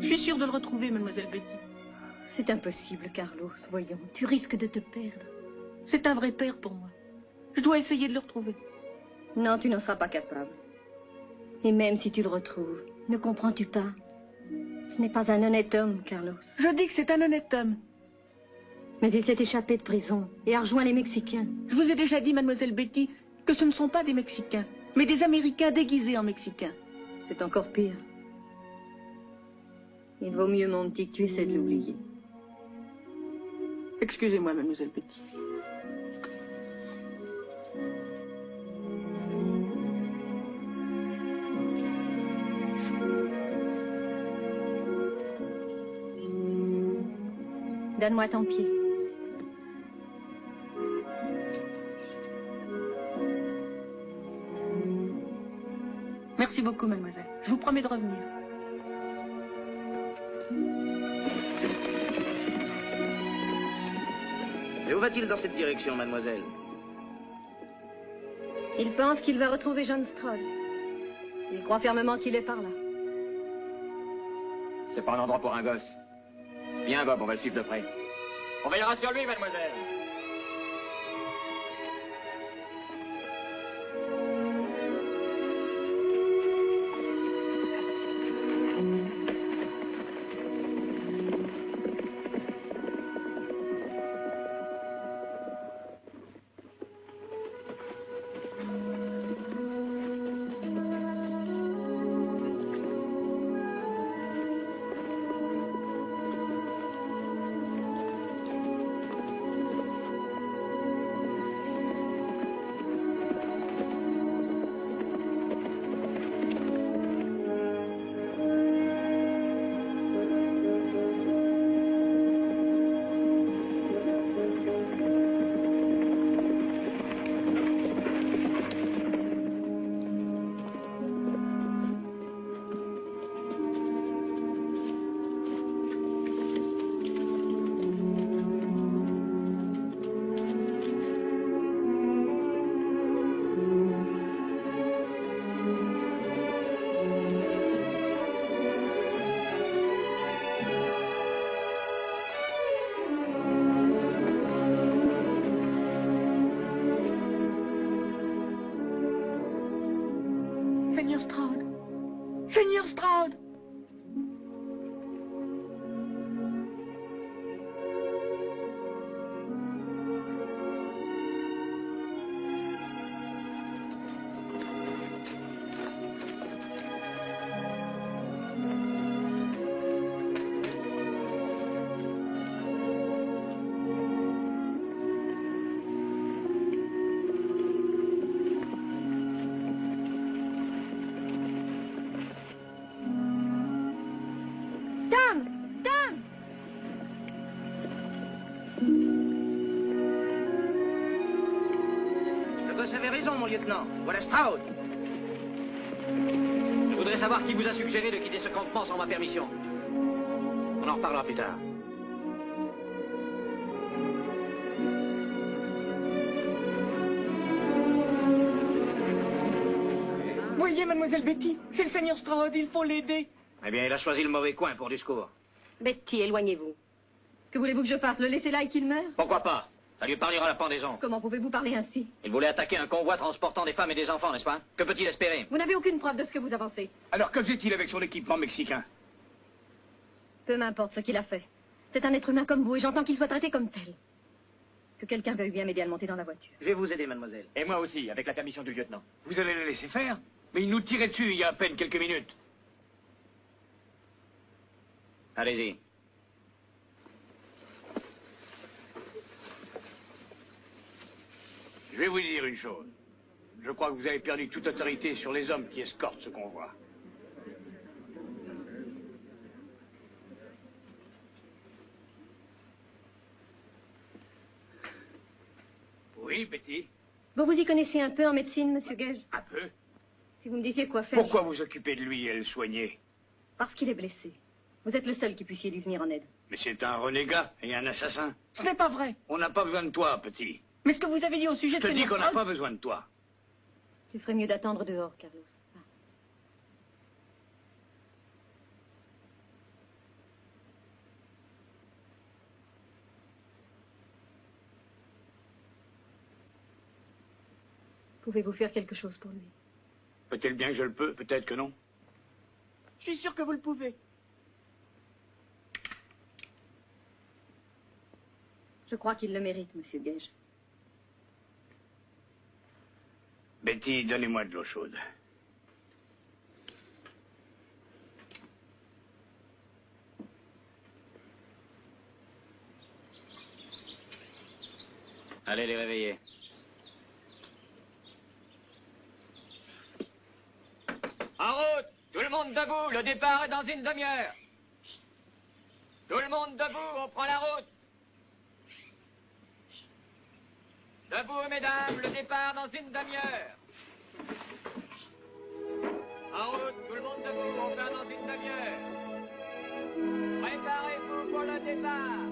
Je suis sûre de le retrouver, mademoiselle Betty. C'est impossible, Carlos. Voyons, tu risques de te perdre. C'est un vrai père pour moi. Je dois essayer de le retrouver. Non, tu n'en seras pas capable. Et même si tu le retrouves, ne comprends-tu pas? Ce n'est pas un honnête homme, Carlos. Je dis que c'est un honnête homme. Mais il s'est échappé de prison et a rejoint les Mexicains. Je vous ai déjà dit, mademoiselle Betty, que ce ne sont pas des Mexicains, mais des Américains déguisés en Mexicains. C'est encore pire. Il vaut mieux, mon petit, que tu essaies de l'oublier. Excusez-moi, mademoiselle Betty. Donne-moi ton pied. Merci beaucoup, mademoiselle. Je vous promets de revenir. Et où va-t-il dans cette direction, mademoiselle? Il pense qu'il va retrouver John Stroud. Il croit fermement qu'il est par là. C'est pas un endroit pour un gosse. Viens, Bob, on va le suivre de près. On veillera sur lui, mademoiselle. Seigneur Stroud. Seigneur Stroud. Le gosse avait raison, mon lieutenant. Voilà Stroud. Je voudrais savoir qui vous a suggéré de quitter ce campement sans ma permission. On en reparlera plus tard. Voyez, mademoiselle Betty, c'est le seigneur Stroud, il faut l'aider. Eh bien, il a choisi le mauvais coin pour du secours. Betty, éloignez-vous. Que voulez-vous que je fasse? Le laisser là et qu'il meure? Pourquoi pas? Ça lui épargnera la pendaison. Comment pouvez-vous parler ainsi? Il voulait attaquer un convoi transportant des femmes et des enfants, n'est-ce pas? Que peut-il espérer? Vous n'avez aucune preuve de ce que vous avancez. Alors que faisait-il avec son équipement mexicain? Peu m'importe ce qu'il a fait. C'est un être humain comme vous et j'entends qu'il soit traité comme tel. Que quelqu'un veuille bien m'aider à le monter dans la voiture. Je vais vous aider, mademoiselle. Et moi aussi, avec la permission du lieutenant. Vous allez le laisser faire? Mais il nous tirait dessus il y a à peine quelques minutes. Allez-y. Je vais vous dire une chose. Je crois que vous avez perdu toute autorité sur les hommes qui escortent ce convoi. Oui, Betty? Vous y connaissez un peu en médecine, monsieur Gage? Un peu. Si vous me disiez quoi faire... Pourquoi vous occupez de lui et le soigner? Parce qu'il est blessé. Vous êtes le seul qui puissiez lui venir en aide. Mais c'est un renégat et un assassin. Ce n'est pas vrai. On n'a pas besoin de toi, petit. Mais ce que vous avez dit au sujet Je de te dis seigneur qu'on n'a Stroud... pas besoin de toi. Tu ferais mieux d'attendre dehors, Carlos. Va. Pouvez-vous faire quelque chose pour lui? Peut-être bien que je le peux, peut-être que non. Je suis sûr que vous le pouvez. Je crois qu'il le mérite, monsieur Gage. Betty, donnez-moi de l'eau chaude. Allez les réveiller. En route! Tout le monde debout, le départ est dans une demi-heure. Tout le monde debout, on prend la route. Debout, mesdames, le départ dans une demi-heure. En route, tout le monde debout, on part dans une demi-heure. Préparez-vous pour le départ.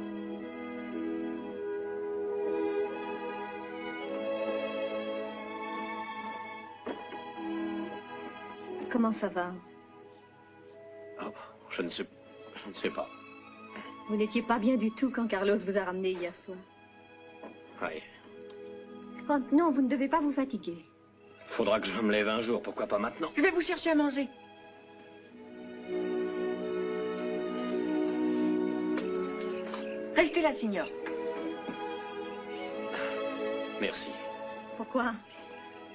Comment ça va? Oh, je ne sais pas. Vous n'étiez pas bien du tout quand Carlos vous a ramené hier soir. Oui. Oh, non, vous ne devez pas vous fatiguer. Faudra que je me lève un jour, pourquoi pas maintenant? Je vais vous chercher à manger. Restez là, signor. Merci. Pourquoi?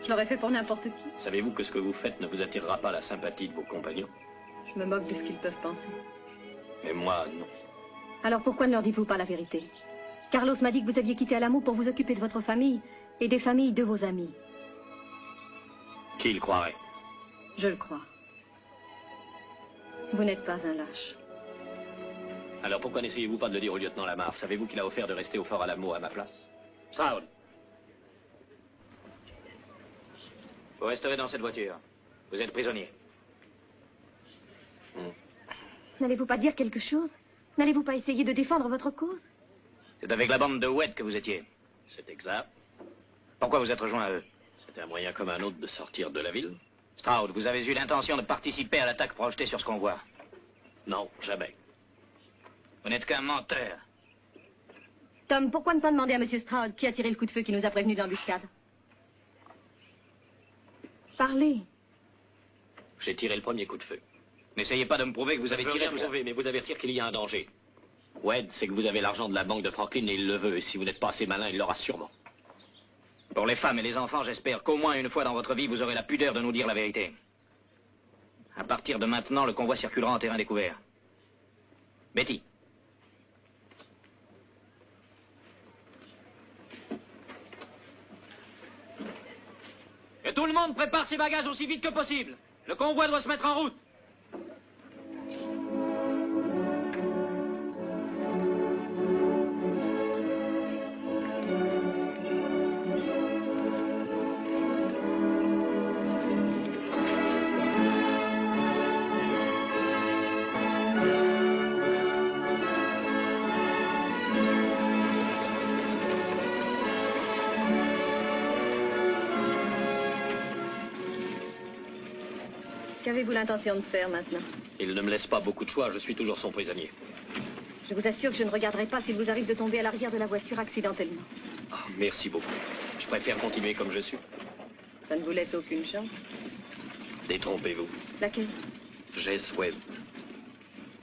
Je l'aurais fait pour n'importe qui. Savez-vous que ce que vous faites ne vous attirera pas la sympathie de vos compagnons? Je me moque de ce qu'ils peuvent penser. Mais moi, non. Alors pourquoi ne leur dites-vous pas la vérité? Carlos m'a dit que vous aviez quitté Alamo pour vous occuper de votre famille et des familles de vos amis. Qui le croirait? Je le crois. Vous n'êtes pas un lâche. Alors pourquoi n'essayez-vous pas de le dire au lieutenant Lamar? Savez-vous qu'il a offert de rester au fort Alamo à ma place? Stroud. Vous resterez dans cette voiture. Vous êtes prisonnier. N'allez-vous pas dire quelque chose? N'allez-vous pas essayer de défendre votre cause? C'est avec la bande de Oued que vous étiez. C'est exact. Pourquoi vous êtes rejoint à eux? C'était un moyen comme un autre de sortir de la ville. Stroud, vous avez eu l'intention de participer à l'attaque projetée sur ce convoi? Non, jamais. Vous n'êtes qu'un menteur. Tom, pourquoi ne pas demander à M. Stroud qui a tiré le coup de feu qui nous a prévenus d'embuscade? Parlez. J'ai tiré le premier coup de feu. N'essayez pas de me prouver que vous avez tiré tout ça. Mais vous avertir qu'il y a un danger. Wade, c'est que vous avez l'argent de la banque de Franklin et il le veut. Et si vous n'êtes pas assez malin, il l'aura sûrement. Pour les femmes et les enfants, j'espère qu'au moins une fois dans votre vie, vous aurez la pudeur de nous dire la vérité. À partir de maintenant, le convoi circulera en terrain découvert. Betty. Que tout le monde prépare ses bagages aussi vite que possible. Le convoi doit se mettre en route. Qu'avez-vous l'intention de faire maintenant? Il ne me laisse pas beaucoup de choix, je suis toujours son prisonnier. Je vous assure que je ne regarderai pas s'il vous arrive de tomber à l'arrière de la voiture accidentellement. Oh, merci beaucoup. Je préfère continuer comme je suis. Ça ne vous laisse aucune chance. Détrompez-vous. Laquelle? Jess Webb.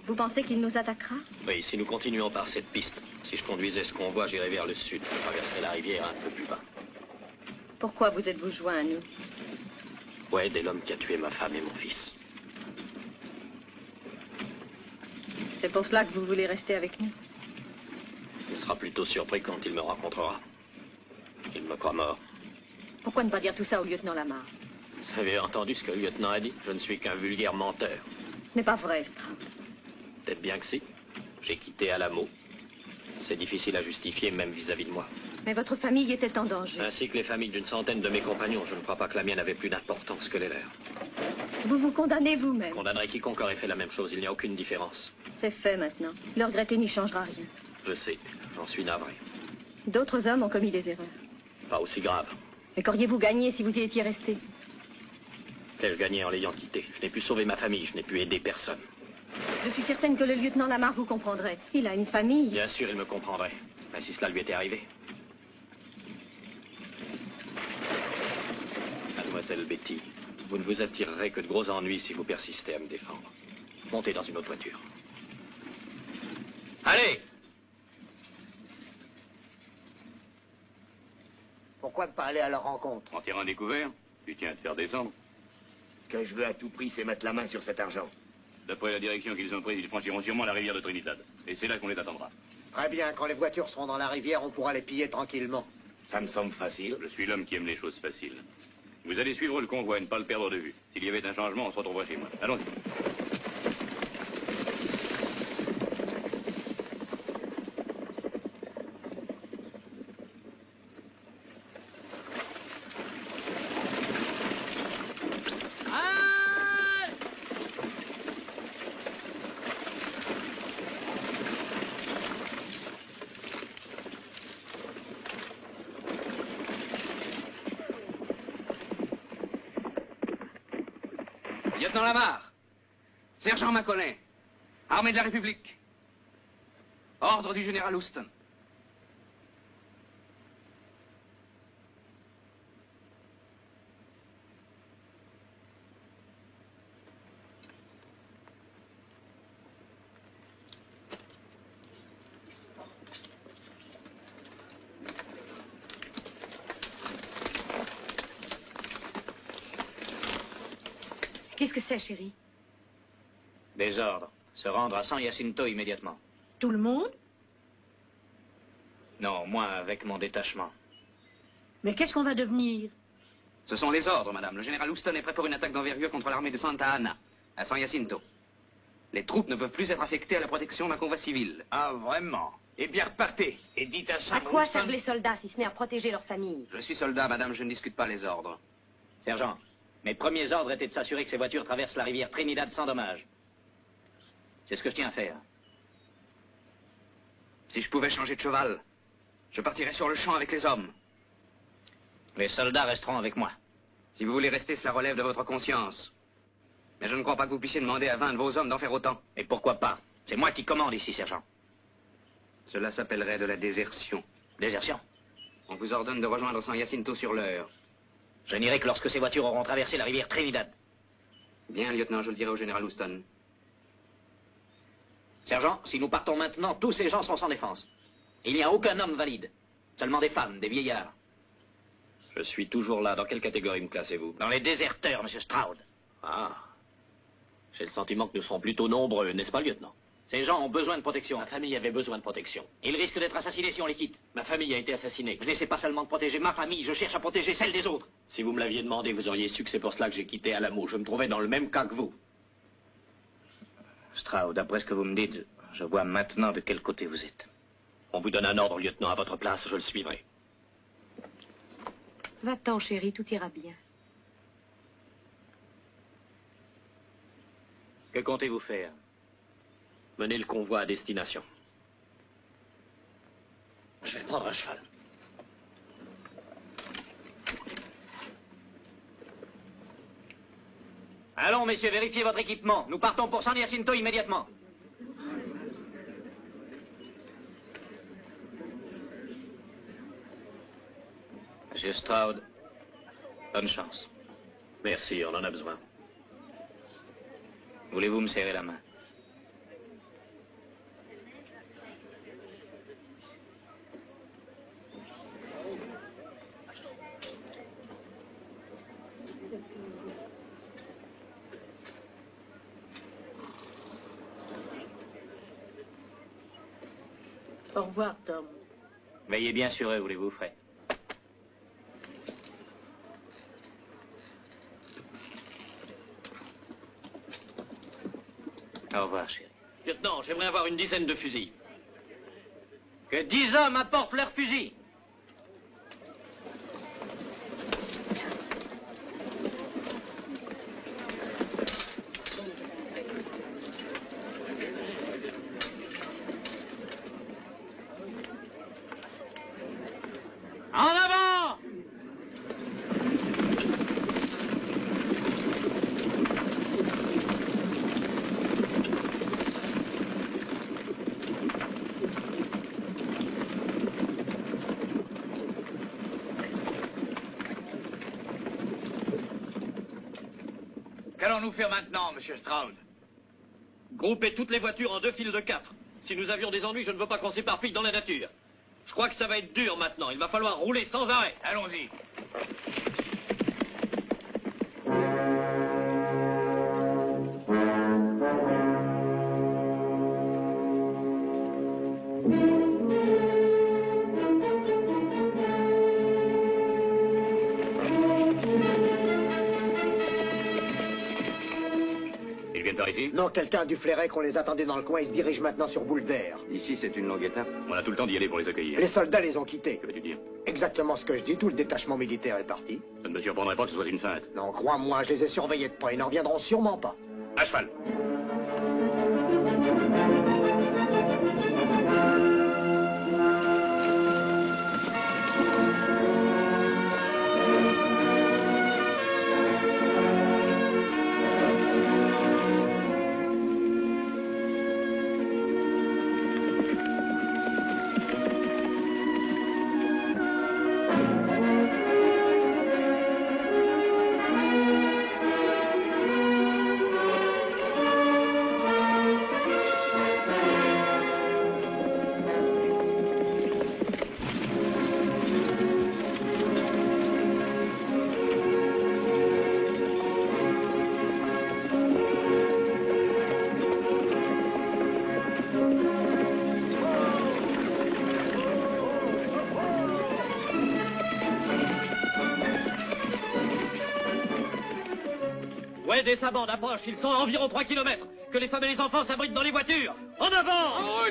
Vous pensez qu'il nous attaquera? Oui, si nous continuons par cette piste, si je conduisais ce convoi, j'irais vers le sud. Je traverserais la rivière un peu plus bas. Pourquoi vous êtes-vous joint à nous? Webb est l'homme qui a tué ma femme et mon fils. C'est pour cela que vous voulez rester avec nous? Il sera plutôt surpris quand il me rencontrera. Il me croit mort. Pourquoi ne pas dire tout ça au lieutenant Lamar? Vous avez entendu ce que le lieutenant a dit? Je ne suis qu'un vulgaire menteur. Ce n'est pas vrai, Stroud. Peut-être bien que si. J'ai quitté Alamo. C'est difficile à justifier, même vis-à-vis de moi. Mais votre famille était en danger. Ainsi que les familles d'une centaine de mes compagnons. Je ne crois pas que la mienne avait plus d'importance que les leurs. Vous vous condamnez vous-même. Je condamnerai quiconque aurait fait la même chose. Il n'y a aucune différence. C'est fait maintenant. Le regretter n'y changera rien. Je sais. J'en suis navré. D'autres hommes ont commis des erreurs. Pas aussi grave. Mais qu'auriez-vous gagné si vous y étiez resté? Qu'ai-je gagné en l'ayant quitté? Je n'ai pu sauver ma famille. Je n'ai pu aider personne. Je suis certaine que le lieutenant Lamar vous comprendrait. Il a une famille. Bien sûr, il me comprendrait. Mais si cela lui était arrivé. Mademoiselle Betty, vous ne vous attirerez que de gros ennuis si vous persistez à me défendre. Montez dans une autre voiture. Allez! Pourquoi ne pas aller à leur rencontre? En tirant découvert, tu tiens à te faire descendre. Ce que je veux à tout prix, c'est mettre la main sur cet argent. D'après la direction qu'ils ont prise, ils franchiront sûrement la rivière de Trinidad. Et c'est là qu'on les attendra. Très bien, quand les voitures seront dans la rivière, on pourra les piller tranquillement. Ça me semble facile. Je suis l'homme qui aime les choses faciles. Vous allez suivre le convoi et ne pas le perdre de vue. S'il y avait un changement, on se retrouvera chez moi. Allons-y. Lieutenant Lamar, sergent Macaulay, armée de la République, ordre du général Houston. Qu'est-ce que c'est, chérie? Des ordres. Se rendre à San Jacinto immédiatement. Tout le monde? Non, moi avec mon détachement. Mais qu'est-ce qu'on va devenir? Ce sont les ordres, madame. Le général Houston est prêt pour une attaque d'envergure contre l'armée de Santa Ana, à San Jacinto. Les troupes ne peuvent plus être affectées à la protection d'un convoi civil. Ah, vraiment? Eh bien, repartez et dites à ça. À quoi servent les soldats si ce n'est à protéger leur famille? Je suis soldat, madame, je ne discute pas les ordres. Sergent, mes premiers ordres étaient de s'assurer que ces voitures traversent la rivière Trinidad sans dommage. C'est ce que je tiens à faire. Si je pouvais changer de cheval, je partirais sur le champ avec les hommes. Les soldats resteront avec moi. Si vous voulez rester, cela relève de votre conscience. Mais je ne crois pas que vous puissiez demander à 20 de vos hommes d'en faire autant. Et pourquoi pas? C'est moi qui commande ici, sergent. Cela s'appellerait de la désertion. Désertion? On vous ordonne de rejoindre San Jacinto sur l'heure. Je n'irai que lorsque ces voitures auront traversé la rivière Trinidad. Bien, lieutenant, je le dirai au général Houston. Sergent, si nous partons maintenant, tous ces gens seront sans défense. Il n'y a aucun homme valide. Seulement des femmes, des vieillards. Je suis toujours là. Dans quelle catégorie me classez-vous? Dans les déserteurs, monsieur Stroud. Ah. J'ai le sentiment que nous serons plutôt nombreux, n'est-ce pas, lieutenant? Ces gens ont besoin de protection. Ma famille avait besoin de protection. Ils risquent d'être assassinés si on les quitte. Ma famille a été assassinée. Je n'essaie pas seulement de protéger ma famille, je cherche à protéger celle des autres. Si vous me l'aviez demandé, vous auriez su que c'est pour cela que j'ai quitté Alamo. Je me trouvais dans le même cas que vous. Stroud, d'après ce que vous me dites, je vois maintenant de quel côté vous êtes. On vous donne un ordre, lieutenant, à votre place, je le suivrai. Va-t'en, chérie, tout ira bien. Que comptez-vous faire? Mener le convoi à destination. Je vais prendre un cheval. Allons, messieurs, vérifiez votre équipement. Nous partons pour San Jacinto immédiatement. Monsieur Stroud, bonne chance. Merci, on en a besoin. Voulez-vous me serrer la main? Au revoir, Tom. Veillez bien sur eux, voulez-vous, Fred? Au revoir, chérie. Lieutenant, j'aimerais avoir une dizaine de fusils. Que 10 hommes apportent leurs fusils. En avant! Qu'allons-nous faire maintenant, monsieur Stroud? Grouper toutes les voitures en 2 files de 4. Si nous avions des ennuis, je ne veux pas qu'on s'éparpille dans la nature. Je crois que ça va être dur maintenant. Il va falloir rouler sans arrêt. Allons-y. Ils viennent par ici? Non, quelqu'un a dû flairer qu'on les attendait dans le coin et se dirige maintenant sur Boulder. Ici, c'est une longue étape. On a tout le temps d'y aller pour les accueillir. Les soldats les ont quittés. Que veux-tu dire? Exactement ce que je dis, tout le détachement militaire est parti. Ça ne me surprendrait pas que ce soit une feinte. Non, crois-moi, je les ai surveillés de près, ils n'en reviendront sûrement pas. À cheval. Ouais, des sabandes approchent. Ils sont à environ 3 kilomètres. Que les femmes et les enfants s'abritent dans les voitures. En avant!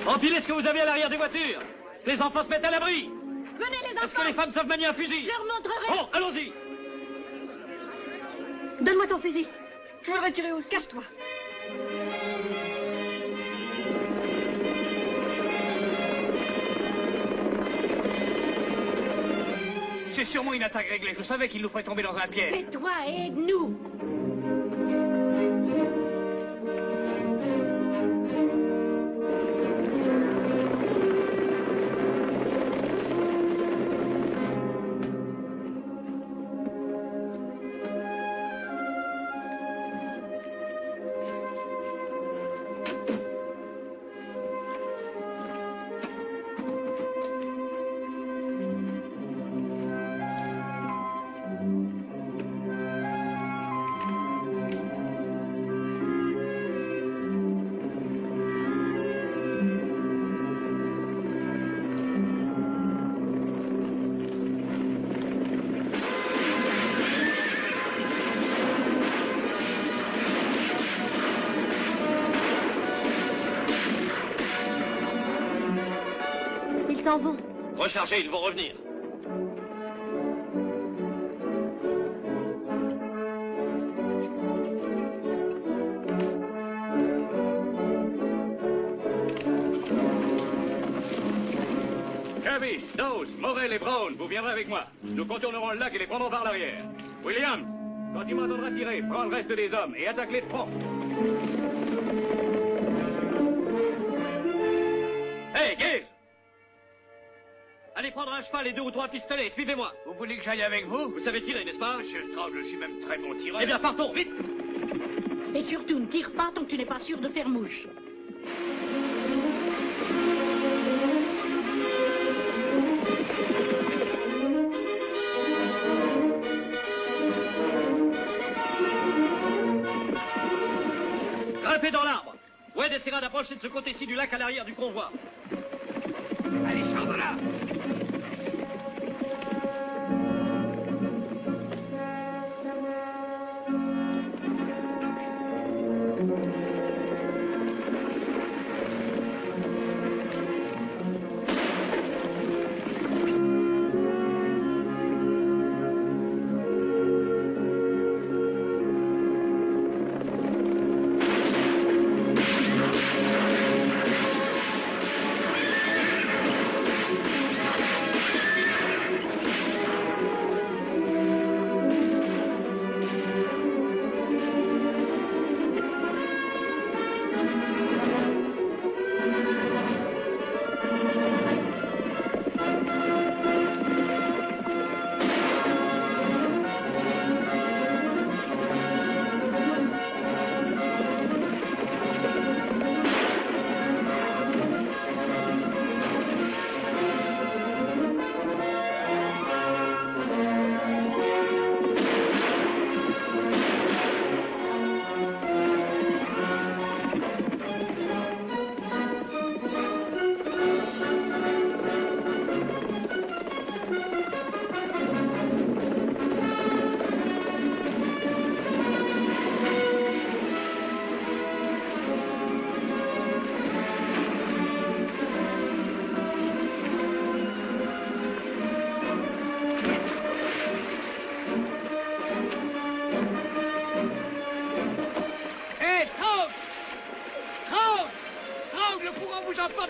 Empilez ce que vous avez à l'arrière des voitures. Que les enfants se mettent à l'abri. Venez les enfants. Est-ce que les femmes savent manier un fusil? Je leur montrerai. Bon, allons-y. Donne-moi ton fusil. Je voudrais tirer aussi. Cache-toi. C'est sûrement une attaque réglée. Je savais qu'il nous ferait tomber dans un piège. Mais toi, aide-nous. Ils s'en vont. Rechargez, ils vont revenir. Kirby, Dawes, Morel et Brown, vous viendrez avec moi. Nous contournerons le lac et les prendrons par l'arrière. Williams, quand tu m'entendras tirer, prends le reste des hommes et attaque-les de front. Hey, Gaze! Allez prendre un cheval et 2 ou 3 pistolets, suivez-moi. Vous voulez que j'aille avec vous? Vous savez tirer, n'est-ce pas? Monsieur Stroud, je suis même très bon tireur. Eh bien, partons, vite! Et surtout, ne tire pas tant que tu n'es pas sûr de faire mouche. Grimpez dans l'arbre. Wade essaiera d'approcher de ce côté-ci du lac à l'arrière du convoi. Allez, Chandra!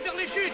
Vers les chutes!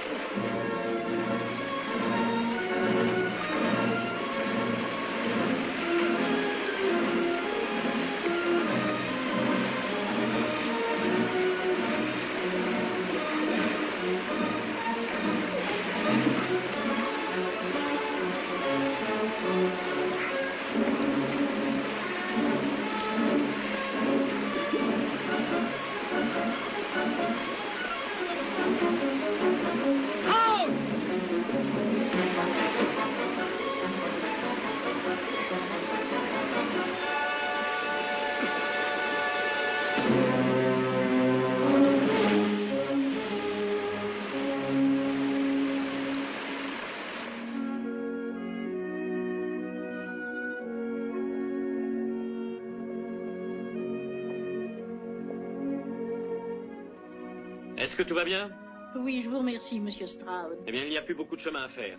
Est-ce que tout va bien? Oui, je vous remercie, Monsieur Stroud. Eh bien, il n'y a plus beaucoup de chemin à faire.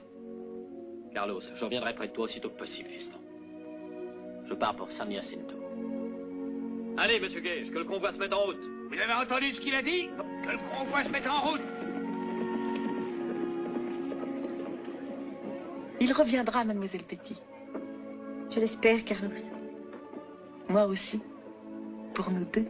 Carlos, je reviendrai près de toi aussitôt que possible, fiston. Je pars pour San Jacinto. Allez, Monsieur Gage, que le convoi se mette en route. Vous avez entendu ce qu'il a dit? Que le convoi se mette en route. Il reviendra, Mademoiselle Petit. Je l'espère, Carlos. Moi aussi. Pour nous deux.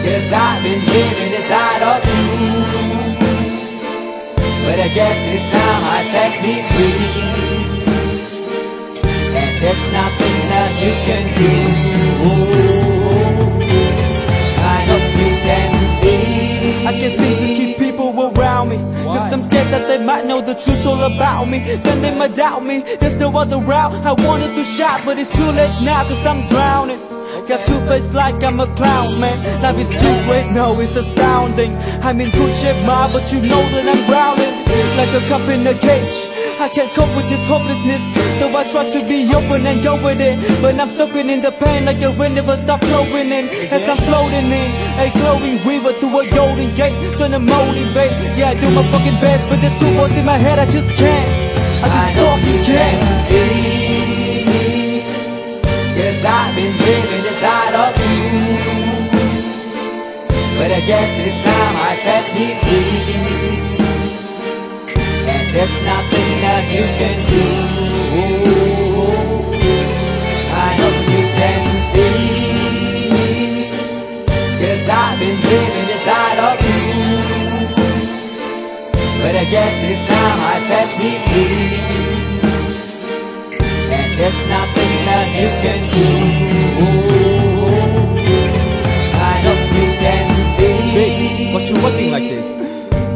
Cause I've been living inside of you. But I guess this time I set me free. And there's nothing that you can do. I hope you can see. I can't seem to keep people around me. Cause I'm scared that they might know the truth all about me. Then they might doubt me. There's no other route. I wanted to shout, but it's too late now cause I'm drowning. Got two face like I'm a clown, man. Life is too great, no, it's astounding. I'm in good shape, ma, but you know that I'm drowning like a cup in a cage. I can't cope with this hopelessness, though I try to be open and go with it. But I'm soaking in the pain like the wind never stop flowing in. As I'm floating in a glowing river through a golden gate, trying to motivate. Yeah, I do my fucking best, but there's two voices in my head, I just can't. I just fucking can't. Cause I've been living inside of you. But I guess this time I set me free. And there's nothing that you can do. I hope you can see me. Cause I've been living inside of you. But I guess this time I set me free. There's nothing that you can do. I hope you can see. Babe, what you looking like this?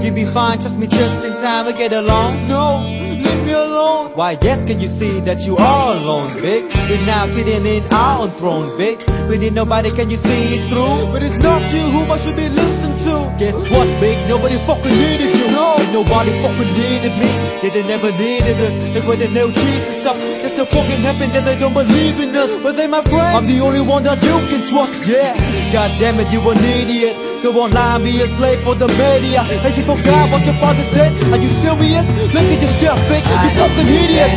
You be fine, trust me just in time to get along. No, leave me alone. Why yes, can you see that you are alone, big? We're now sitting in our own throne, big. We need nobody, can you see it through? But it's not you whom I should be listening to. Guess what, big? Nobody fucking needed you. No, and nobody fucking needed me. Yeah, they never needed us. Like when they nailed Jesus up. There's no fucking heaven that they don't believe in us. But they my friend, I'm the only one that you can trust. Yeah, god damn it, you an idiot. Go online, be a slave for the media. Like you forgot what your father said. Are you serious? Look at yourself, big. You fucking idiots.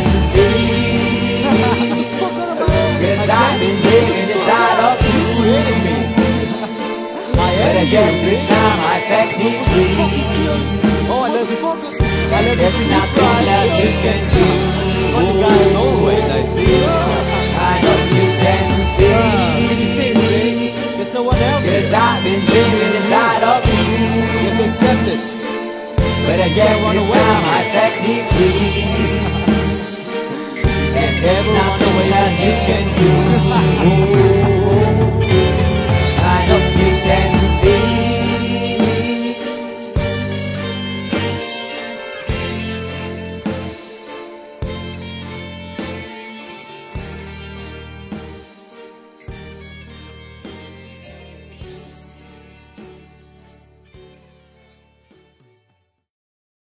Cause I've been living inside of you. But I guess this time I set me free. Oh, I love you. I love There's nothing that you can do. Funny guy is always I see. I hope you can see. Can you see me? There's no one else. Cause I've been living inside of you. You have to accept it. But I guess this time I set me free. And there's nothing that you can do.